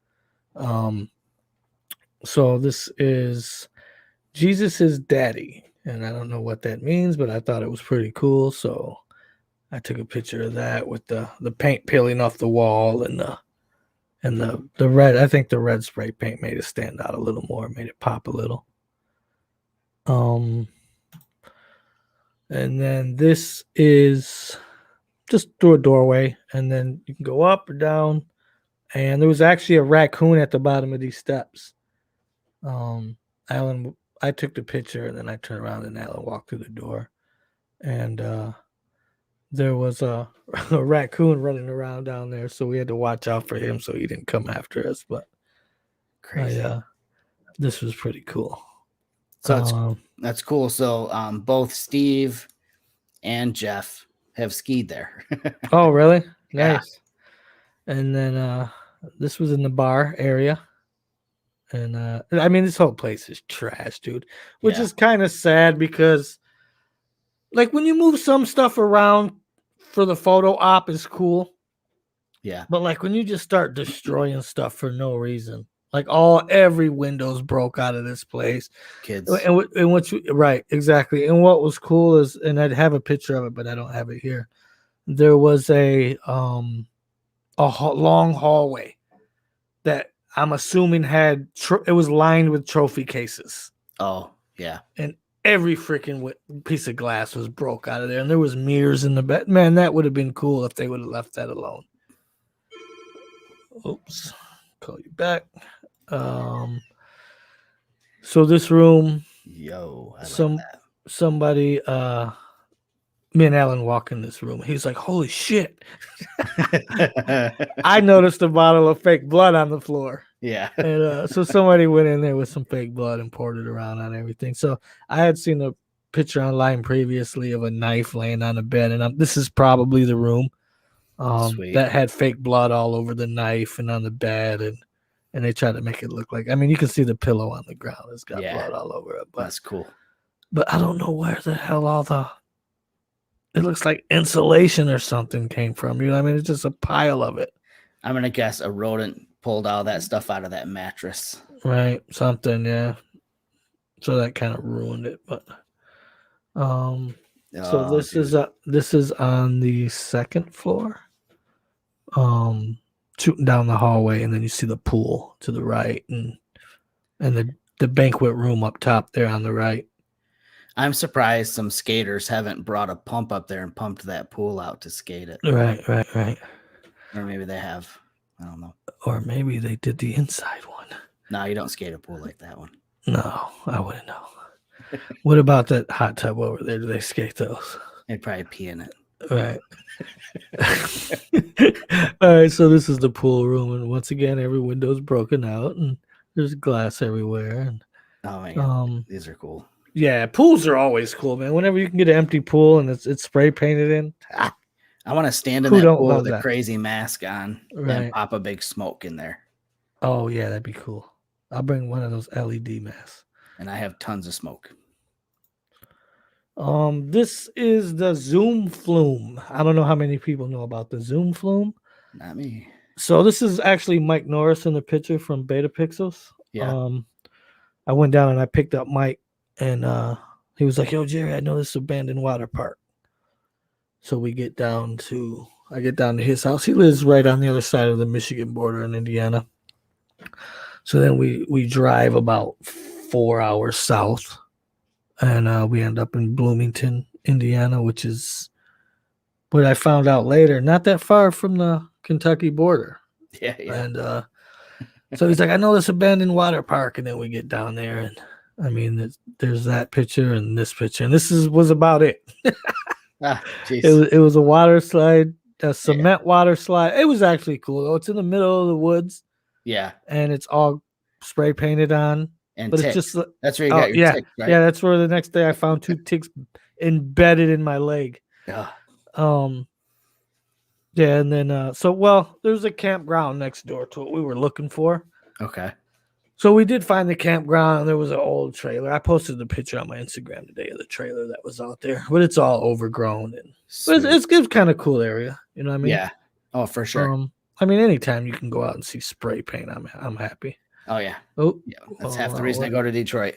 So this is Jesus' daddy, and I don't know what that means, but I thought it was pretty cool. So I took a picture of that with the paint peeling off the wall and the red. I think the red spray paint made it stand out a little more, made it pop a little. And then this is just through a doorway, and then you can go up or down. And there was actually a raccoon at the bottom of these steps. Alan, I took the picture, and then I turned around, and Alan walked through the door, and there was a raccoon running around down there, so we had to watch out for him so he didn't come after us. But crazy, this was pretty cool. So that's cool. So both Steve and Jeff have skied there. Oh, really? Nice. Yeah. And then this was in the bar area. And this whole place is trash, dude. Which is kind of sad because, like, when you move some stuff around for the photo op is cool. Yeah. But like when you just start destroying stuff for no reason, like every window's broke out of this place. Kids. And what you right, exactly. And what was cool is, and I'd have a picture of it, but I don't have it here. There was a long hallway that I'm assuming it was lined with trophy cases. Oh, yeah. And every freaking piece of glass was broke out of there, and there was mirrors in the bed. Man, that would have been cool if they would have left that alone. Oops. Call you back. So this room, Yo, I some somebody me and Alan walk in this room. He's like, holy shit. like that. I noticed a bottle of fake blood on the floor. Yeah. And so somebody went in there with some fake blood and poured it around on everything. So I had seen a picture online previously of a knife laying on the bed, and this is probably the room Sweet. that had fake blood all over the knife and on the bed, and they tried to make it look like. I mean, you can see the pillow on the ground; it's got blood all over it. But that's cool. But I don't know where the hell all the. It looks like insulation or something came from. You know, what I mean, it's just a pile of it. I'm gonna guess a rodent pulled all that stuff out of that mattress. Right, something, yeah. So that kind of ruined it, but so this is on the second floor. Shooting down the hallway, and then you see the pool to the right, and the banquet room up top there on the right. I'm surprised some skaters haven't brought a pump up there and pumped that pool out to skate it. Right. Or maybe they have. I don't know. Or maybe they did the inside one. No, you don't skate a pool like that one. No, I wouldn't know. What about that hot tub over there? Do they skate those? They'd probably pee in it. Right. All right, so this is the pool room, and once again, every window's broken out, and there's glass everywhere. And oh my god, these are cool. Yeah, pools are always cool, man. Whenever you can get an empty pool and it's spray painted in. I want to stand in that pool with a crazy mask on and pop a big smoke in there. Oh yeah, that'd be cool. I'll bring one of those LED masks. And I have tons of smoke. This is the Zoom Flume. I don't know how many people know about the Zoom Flume. Not me. So this is actually Mike Norris in the picture from Beta Pixels. Yeah. I went down and I picked up Mike, and he was like, "Yo, Jerry, I know this abandoned water park." So I get down to his house. He lives right on the other side of the Michigan border in Indiana. So then we drive about 4 hours south, and we end up in Bloomington, Indiana, which is what I found out later, not that far from the Kentucky border. Yeah. And so he's like, "I know this abandoned water park," and then we get down there, and I mean, there's that picture and this picture, and this was about it. It was a water slide, a cement water slide. It was actually cool though. It's in the middle of the woods. Yeah, and it's all spray painted on. And but ticks. It's just that's where you got your ticks, right? Yeah, that's where the next day I found 2 ticks embedded in my leg. Yeah. Yeah, and then there's a campground next door to what we were looking for. Okay. So we did find the campground, and there was an old trailer. I posted the picture on my Instagram today of the trailer that was out there, but it's all overgrown, and it's kind of cool area. You know what I mean? Yeah. Oh, for sure. I mean, anytime you can go out and see spray paint, I'm happy. Oh yeah. Oh yeah. That's half the reason I go to Detroit.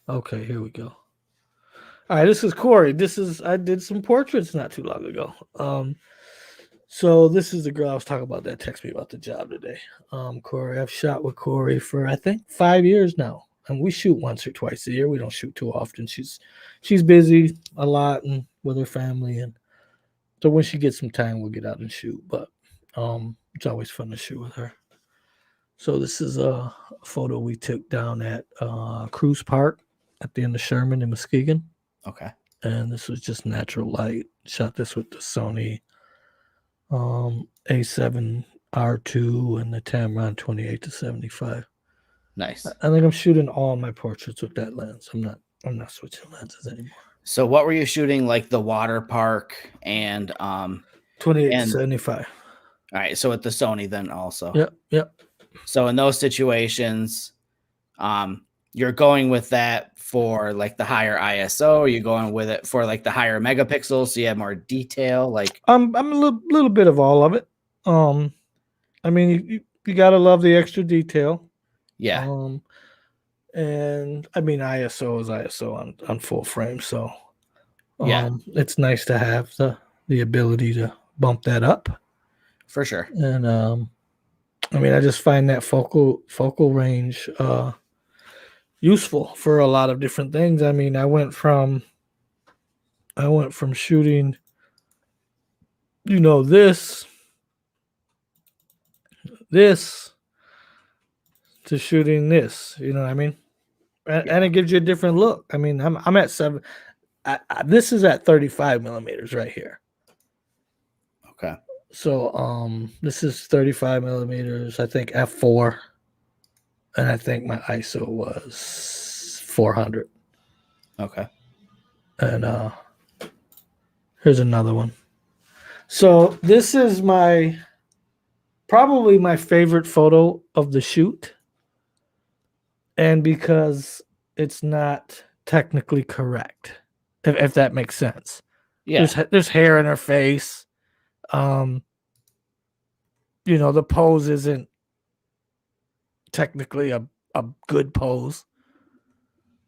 Okay, here we go. All right, this is Corey. I did some portraits not too long ago. So this is the girl I was talking about that texted me about the job today. Corey, I've shot with Corey for I think 5 years now, and we shoot once or twice a year. We don't shoot too often. She's busy a lot and with her family, and so when she gets some time, we'll get out and shoot. But it's always fun to shoot with her. So this is a photo we took down at Cruise Park at the end of Sherman in Muskegon. Okay. And this was just natural light. Shot this with the Sony A7 R2 and the Tamron 28-75. Nice. I think I'm shooting all my portraits with that lens. I'm not switching lenses anymore. So what were you shooting, like the water park and 28-75? All right, so with the Sony then also. Yep. So in those situations, you're going with that for like the higher ISO. You're going with it for like the higher megapixels, so you have more detail. Like I'm a little bit of all of it. I mean, you gotta love the extra detail. Yeah. And I mean, ISO is ISO on full frame, so yeah, it's nice to have the ability to bump that up. For sure. And I mean, I just find that focal range useful for a lot of different things. I mean, I went from shooting this to shooting this. You know what I mean? And it gives you a different look. I mean, I'm at 7. This is at 35 millimeters right here. Okay. So this is 35 millimeters. I think f4, and I think my ISO was 400. Okay. And here's another one. So this is probably my favorite photo of the shoot, and because it's not technically correct, if that makes sense. Yeah. There's hair in her face. The pose isn't technically a good pose,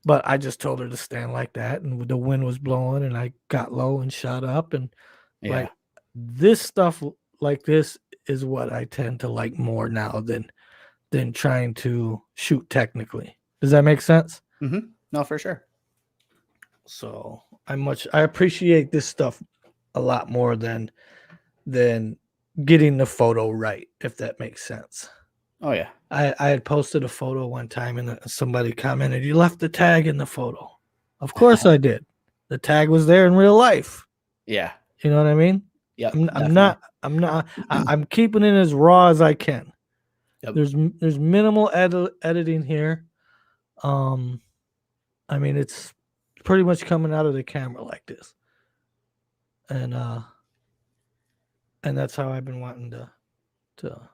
but I just told her to stand like that, and the wind was blowing, and I got low and shot up, and like this stuff like this is what I tend to like more now than trying to shoot technically. Does that make sense? Mm-hmm. No, for sure. So I appreciate this stuff a lot more than getting the photo right, if that makes sense. Oh yeah. I had posted a photo one time, and somebody commented, "You left the tag in the photo." Of course I did. The tag was there in real life. Yeah. You know what I mean? Yeah. I'm keeping it as raw as I can. Yep. There's minimal editing here. I mean, it's pretty much coming out of the camera like this. And that's how I've been wanting to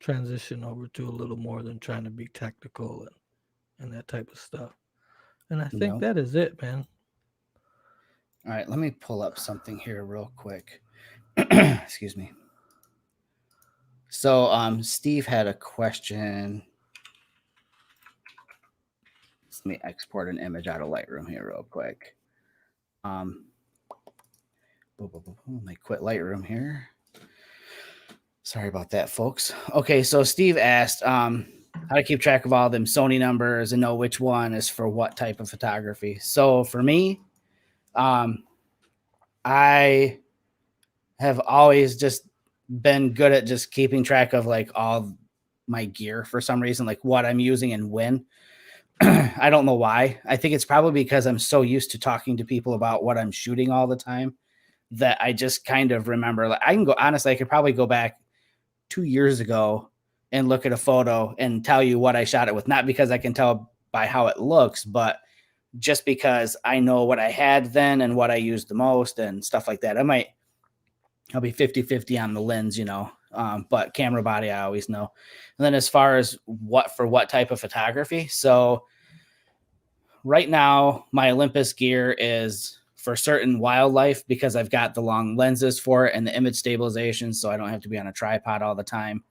transition over to a little more than trying to be technical and that type of stuff. And I think that is it, man. All right, let me pull up something here real quick. Excuse me. So Steve had a question. Let me export an image out of Lightroom here real quick. Let me quit Lightroom here. Sorry about that, folks. Okay, so Steve asked how to keep track of all them Sony numbers and know which one is for what type of photography. So for me, I have always just been good at just keeping track of like all my gear for some reason, like what I'm using and when. I don't know why. I think it's probably because I'm so used to talking to people about what I'm shooting all the time that I just kind of remember. Like, I could probably go back 2 years ago and look at a photo and tell you what I shot it with. Not because I can tell by how it looks, but just because I know what I had then and what I used the most and stuff like that. I'll be 50-50 on the lens, but camera body, I always know. And then as far as what type of photography. So right now my Olympus gear is for certain wildlife because I've got the long lenses for it and the image stabilization. So I don't have to be on a tripod all the time.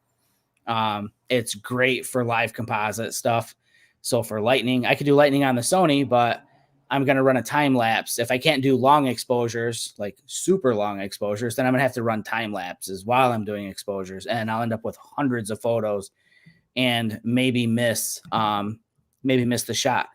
It's great for live composite stuff. So for lightning, I could do lightning on the Sony, but I'm going to run a time lapse. If I can't do long exposures, like super long exposures, then I'm going to have to run time lapses while I'm doing exposures. And I'll end up with hundreds of photos and maybe miss the shot.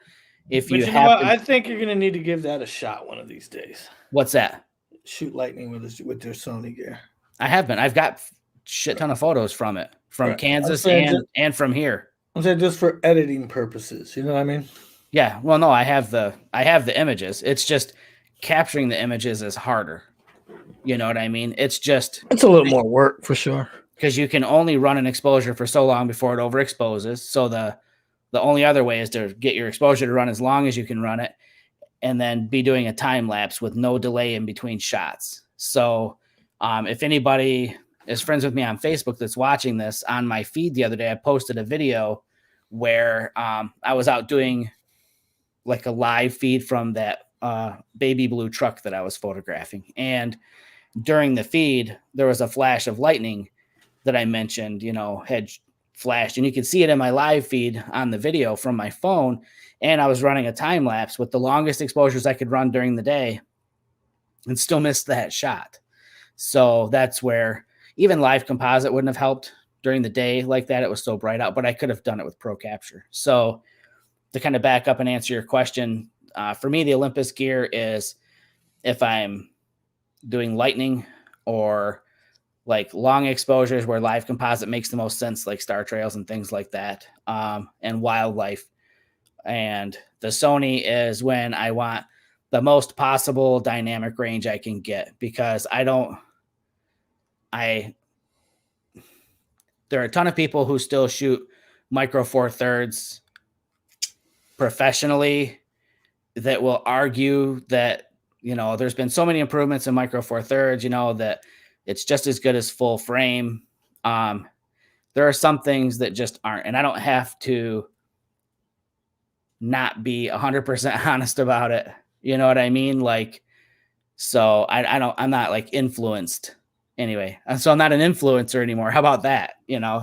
I think you're going to need to give that a shot one of these days. What's that? Shoot lightning with your Sony gear. I have been. I've got shit ton of photos from it, from Kansas and from here. I'm saying just for editing purposes. You know what I mean? Yeah. Well, no, I have the images. It's just capturing the images is harder. You know what I mean? It's a little more work for sure. Because you can only run an exposure for so long before it overexposes. So the only other way is to get your exposure to run as long as you can run it and then be doing a time lapse with no delay in between shots. So if anybody is friends with me on Facebook that's watching this, on my feed the other day, I posted a video where I was out doing like a live feed from that baby blue truck that I was photographing. And during the feed, there was a flash of lightning that I mentioned, had flashed, and you can see it in my live feed on the video from my phone. And I was running a time lapse with the longest exposures I could run during the day and still missed that shot. So that's where even live composite wouldn't have helped during the day like that. It was so bright out, but I could have done it with Pro Capture. So to kind of back up and answer your question, for me, the Olympus gear is if I'm doing lightning or like long exposures where live composite makes the most sense, like star trails and things like that, and wildlife. And the Sony is when I want the most possible dynamic range I can get, because there are a ton of people who still shoot micro four thirds professionally that will argue that, there's been so many improvements in micro four thirds, that it's just as good as full frame. There are some things that just aren't, and I don't have to not be 100% honest about it. You know what I mean? Like, so I'm not like influenced anyway. And so I'm not an influencer anymore. How about that?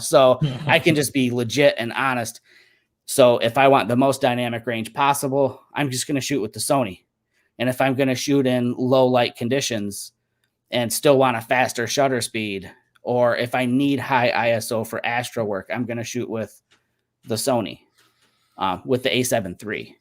So I can just be legit and honest. So if I want the most dynamic range possible, I'm just going to shoot with the Sony. And if I'm going to shoot in low light conditions and still want a faster shutter speed, or if I need high ISO for astro work, I'm going to shoot with the Sony, with the A7 III.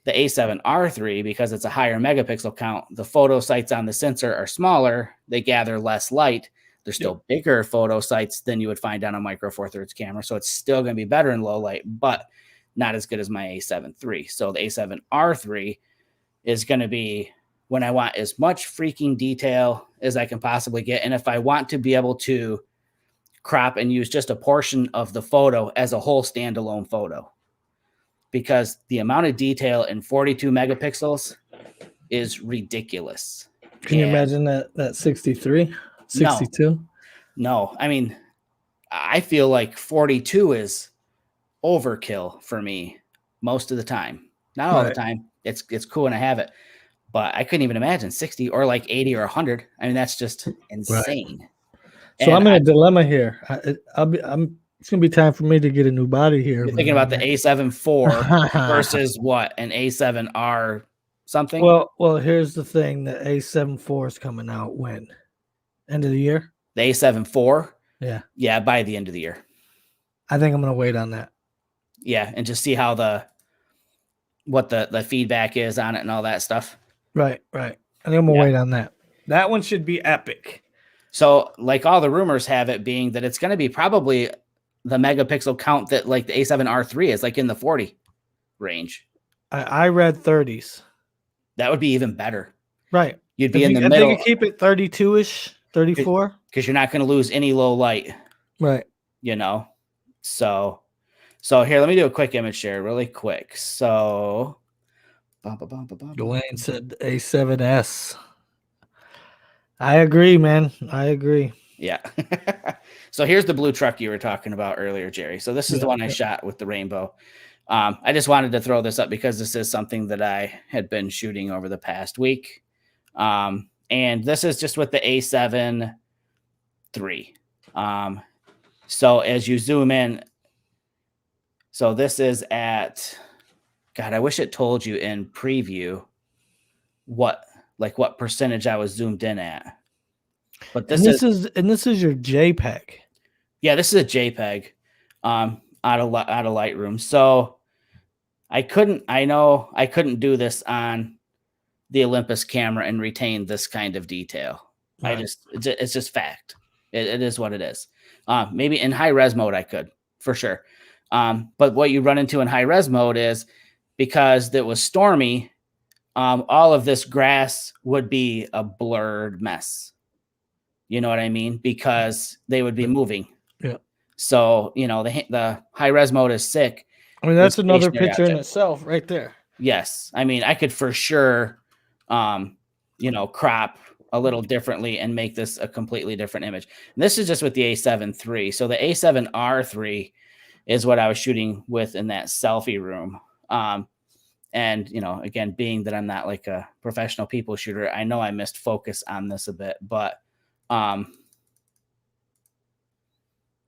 The A7R III, because it's a higher megapixel count, the photo sites on the sensor are smaller. They gather less light. They're still bigger photo sites than you would find on a micro four thirds camera. So it's still going to be better in low light, but not as good as my A7 III. So the A7R III is going to be when I want as much freaking detail as I can possibly get. And if I want to be able to crop and use just a portion of the photo as a whole standalone photo, because the amount of detail in 42 megapixels is ridiculous. Can you imagine that 63, 62? No. I mean, I feel like 42 is overkill for me most of the time. Not all the time. It's cool when I have it, but I couldn't even imagine 60 or like 80 or 100. I mean, that's just insane. Right. So I'm in a dilemma here. It's gonna be time for me to get a new body here. You're thinking about the A7 IV versus what, an A7R something? Well, here's the thing: the A7 IV is coming out when? End of the year? The A7 IV? Yeah, by the end of the year. I think I'm gonna wait on that. Yeah, and just see how what the feedback is on it and all that stuff. Right. I think I'm gonna wait on that. That one should be epic. So, like, all the rumors have it being that it's going to be probably the megapixel count that like the A7R III is, like in the 40 range. I read 30s. That would be even better. Right. You'd be in the middle. They could keep it 32-ish, 34. Because you're not going to lose any low light. Right. So here, let me do a quick image share really quick. So Dwayne said A7S. I agree, man. I agree. Yeah. So here's the blue truck you were talking about earlier, Jerry. So this is the one I shot with the rainbow. I just wanted to throw this up because this is something that I had been shooting over the past week. And this is just with the A7 III. So as you zoom in, so this is at, God, I wish it told you in preview what percentage I was zoomed in at. But this is your JPEG. Yeah, this is a JPEG out of Lightroom. So I couldn't do this on the Olympus camera and retain this kind of detail. Right. It's just fact. It is what it is. Maybe in high res mode I could, for sure. But what you run into in high res mode is, because it was stormy, all of this grass would be a blurred mess. You know what I mean? Because they would be moving. Yeah. So, the high res mode is sick. I mean, that's another picture in itself right there. Yes. I mean, I could for sure, crop a little differently and make this a completely different image. And this is just with the A7 III. So the A7R III is what I was shooting with in that selfie room. And, again, being that I'm not like a professional people shooter, I know I missed focus on this a bit, but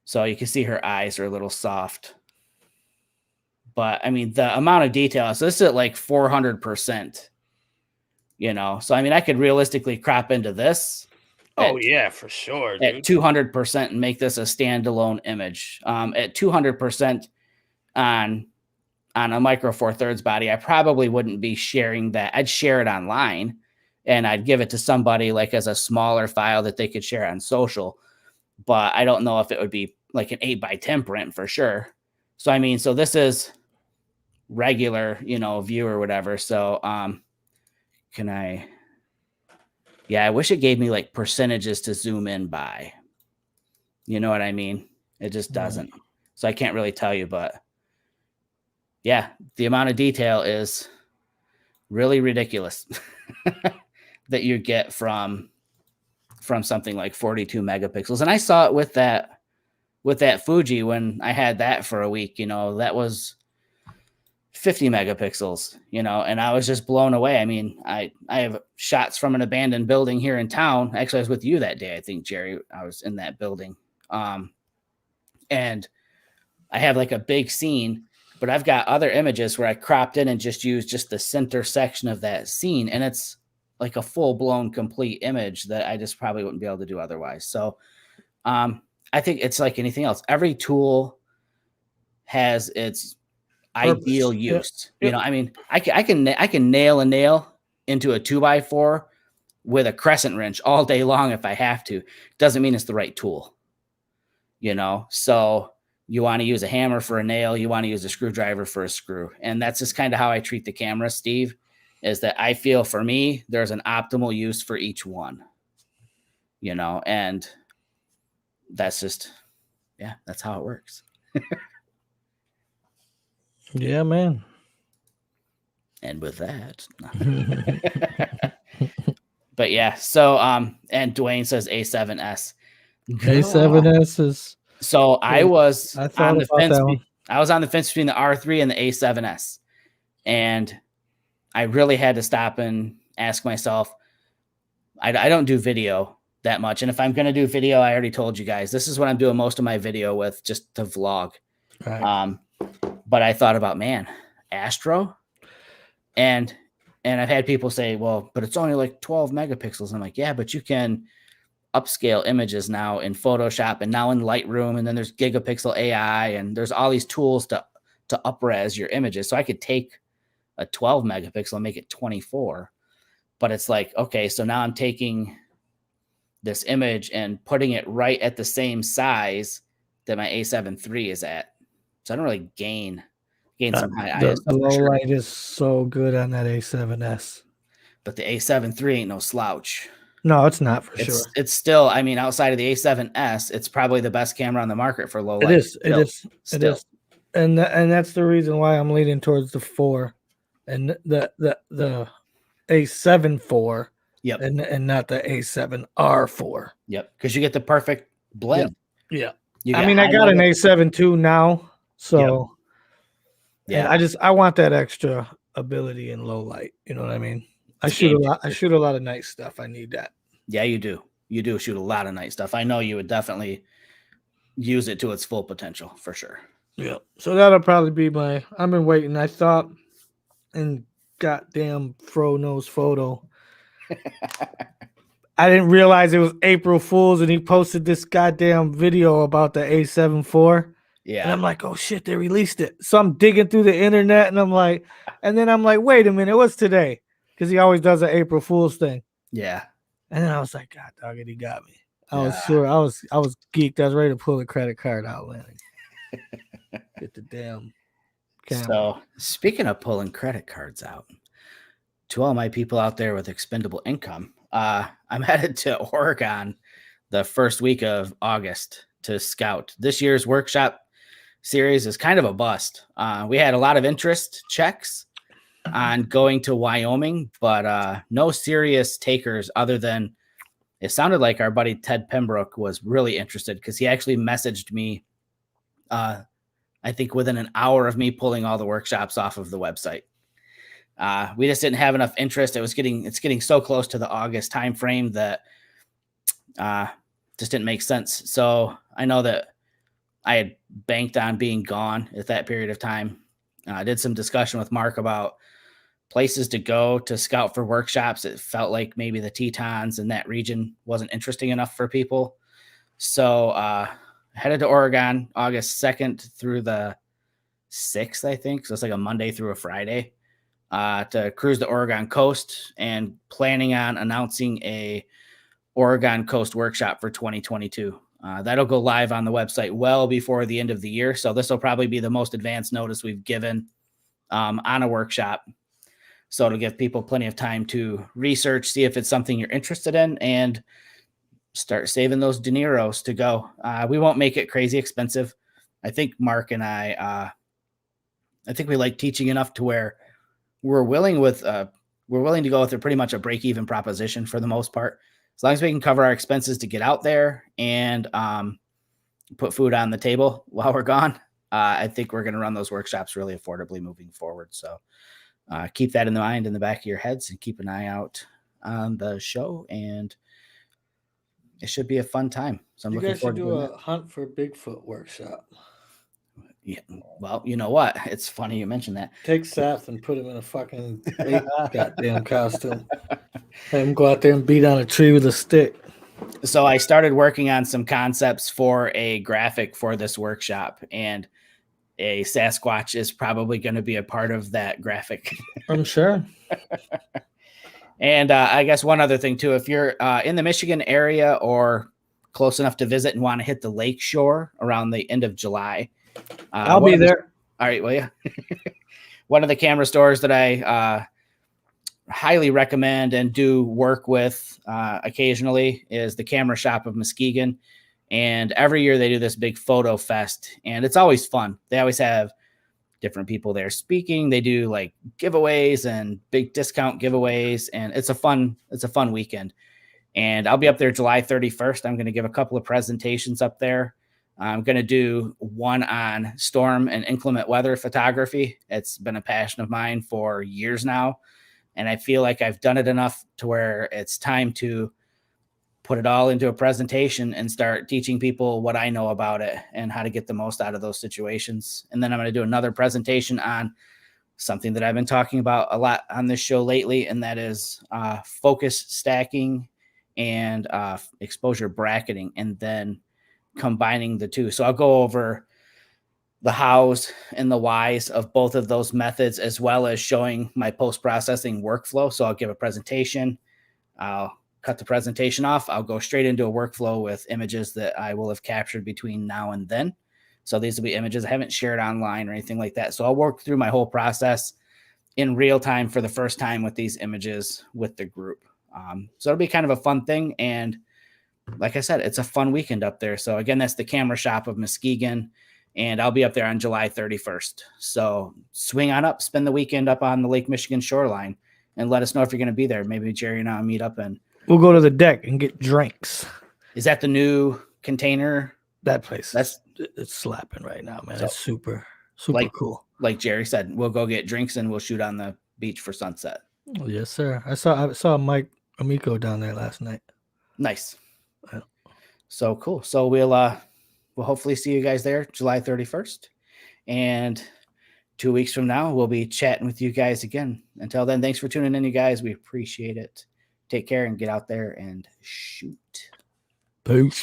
so you can see her eyes are a little soft. But I mean, the amount of detail, so this is at like 400%, so I mean, I could realistically crop into this. Oh, yeah, for sure. At 200% and make this a standalone image. At 200% on a micro four thirds body, I probably wouldn't be sharing that. I'd share it online and I'd give it to somebody like as a smaller file that they could share on social. but I don't know if it would be like an 8x10 print for sure. So, I mean, so this is regular, view or whatever. So, can I, yeah, I wish it gave me like percentages to zoom in by, you know what I mean? It just doesn't. So I can't really tell you, but yeah, the amount of detail is really ridiculous that you get from something like 42 megapixels. And I saw it with that Fuji when I had that for a week, that was 50 megapixels, and I was just blown away. I mean, I have shots from an abandoned building here in town. Actually, I was with you that day, I think, Jerry. I was in that building. And I have like a big scene, but I've got other images where I cropped in and just used just the center section of that scene. And it's like a full blown complete image that I just probably wouldn't be able to do otherwise. So I think it's like anything else. Every tool has its ideal use. Yep. I mean, I can nail a nail into a 2x4 with a crescent wrench all day long if I have to. Doesn't mean it's the right tool. So you want to use a hammer for a nail, you want to use a screwdriver for a screw. And that's just kind of how I treat the camera, Steve, is that I feel for me, there's an optimal use for each one. And that's just, yeah, that's how it works. Yeah, man. And with that, but yeah, so and Dwayne says A7S. A7S is. So I was on the fence. I was on the fence between the R3 and the A7S, and I really had to stop and ask myself. I don't do video that much, and if I'm going to do video, I already told you guys this is what I'm doing most of my video with, just to vlog. Right. But I thought about, man, Astro, and I've had people say, well, but it's only like 12 megapixels. I'm like, yeah, but you can upscale images now in Photoshop and now in Lightroom, and then there's gigapixel AI, and there's all these tools to upres your images. So I could take a 12 megapixel and make it 24, but it's like, okay, so now I'm taking this image and putting it right at the same size that my A7 III is at. So I don't really gain some high ISO. The low light is so good on that A7S, but the A7 III ain't no slouch. No, it's not for sure. It's still, I mean, outside of the A7S, it's probably the best camera on the market for low light. It is. And that's the reason why I'm leaning towards the 4 and the A7 IV. Yep. And not the A7R IV. Yep. Because you get the perfect blend. Yep. Yeah. I mean, I got an A7 II now, so yeah. And I want that extra ability in low light. You know what I mean? I shoot a lot of night stuff. I need that. Yeah, you do. You do shoot a lot of night stuff. I know you would definitely use it to its full potential for sure. Yeah. So that'll probably be I've been waiting. I thought in goddamn Fro Knows Photo. I didn't realize it was April Fool's, and he posted this goddamn video about the A7 IV. Yeah. And I'm like, oh shit, they released it. So I'm digging through the internet, and I'm like, wait a minute, what's today? Because he always does an April Fool's thing. Yeah. And then I was like, God dog it, he got me. I was sure. I was geeked. I was ready to pull the credit card out, man. Get the damn camera. So speaking of pulling credit cards out, to all my people out there with expendable income, I'm headed to Oregon the first week of August to scout. This year's workshop series is kind of a bust. We had a lot of interest checks on going to Wyoming, but no serious takers other than it sounded like our buddy Ted Pembroke was really interested because he actually messaged me, I think within an hour of me pulling all the workshops off of the website. We just didn't have enough interest. It's getting so close to the August time frame that just didn't make sense. So I know that I had banked on being gone at that period of time. I did some discussion with Mark about places to go to scout for workshops. It felt like maybe the Tetons in that region wasn't interesting enough for people. So headed to Oregon August 2nd through the 6th, I think. So it's like a Monday through a Friday to cruise the Oregon coast, and planning on announcing a Oregon coast workshop for 2022. That'll go live on the website well before the end of the year. So this will probably be the most advanced notice we've given on a workshop. So it'll give people plenty of time to research, see if it's something you're interested in, and start saving those dineros to go. We won't make it crazy expensive. I think Mark and I think we like teaching enough to where we're willing to go with pretty much a break-even proposition for the most part. As long as we can cover our expenses to get out there and put food on the table while we're gone, I think we're going to run those workshops really affordably moving forward. So keep that in mind in the back of your heads and keep an eye out on the show, and it should be a fun time. So I'm looking forward to doing a hunt for Bigfoot workshop. Yeah. Well, you know what? It's funny you mentioned that. Take Seth and put him in a fucking goddamn costume. Have him go out there and beat on a tree with a stick. So I started working on some concepts for a graphic for this workshop, and a Sasquatch is probably going to be a part of that graphic. I'm sure. And I guess one other thing too, if you're in the Michigan area or close enough to visit and want to hit the lake shore around the end of July, I'll be there. All right, will you? One of the camera stores that I highly recommend and do work with occasionally is the Camera Shop of Muskegon. And every year they do this big photo fest, and it's always fun. They always have different people there speaking. They do like giveaways and big discount giveaways, and it's a fun weekend. And I'll be up there July 31st. I'm going to give a couple of presentations up there. I'm going to do one on storm and inclement weather photography. It's been a passion of mine for years now, and I feel like I've done it enough to where it's time to put it all into a presentation and start teaching people what I know about it and how to get the most out of those situations. And then I'm going to do another presentation on something that I've been talking about a lot on this show lately, and that is focus stacking and exposure bracketing, and then combining the two. So I'll go over the hows and the whys of both of those methods, as well as showing my post-processing workflow. So I'll give a presentation, I'll cut the presentation off, I'll go straight into a workflow with images that I will have captured between now and then. So these will be images I haven't shared online or anything like that. So I'll work through my whole process in real time for the first time with these images with the group. So it'll be kind of a fun thing. And like I said, it's a fun weekend up there. So again, that's the Camera Shop of Muskegon, and I'll be up there on July 31st. So swing on up, spend the weekend up on the Lake Michigan shoreline, and let us know if you're going to be there. Maybe Jerry and I'll meet up, and we'll go to the deck and get drinks. Is that the new container? That place, it's slapping right now, man. So, it's super cool. Like Jerry said, we'll go get drinks and we'll shoot on the beach for sunset. Oh, yes, sir. I saw Mike Amico down there last night. Nice. Yeah. So cool. So we'll hopefully see you guys there July 31st. And 2 weeks from now, we'll be chatting with you guys again. Until then, thanks for tuning in, you guys. We appreciate it. Take care and get out there and shoot. Peace.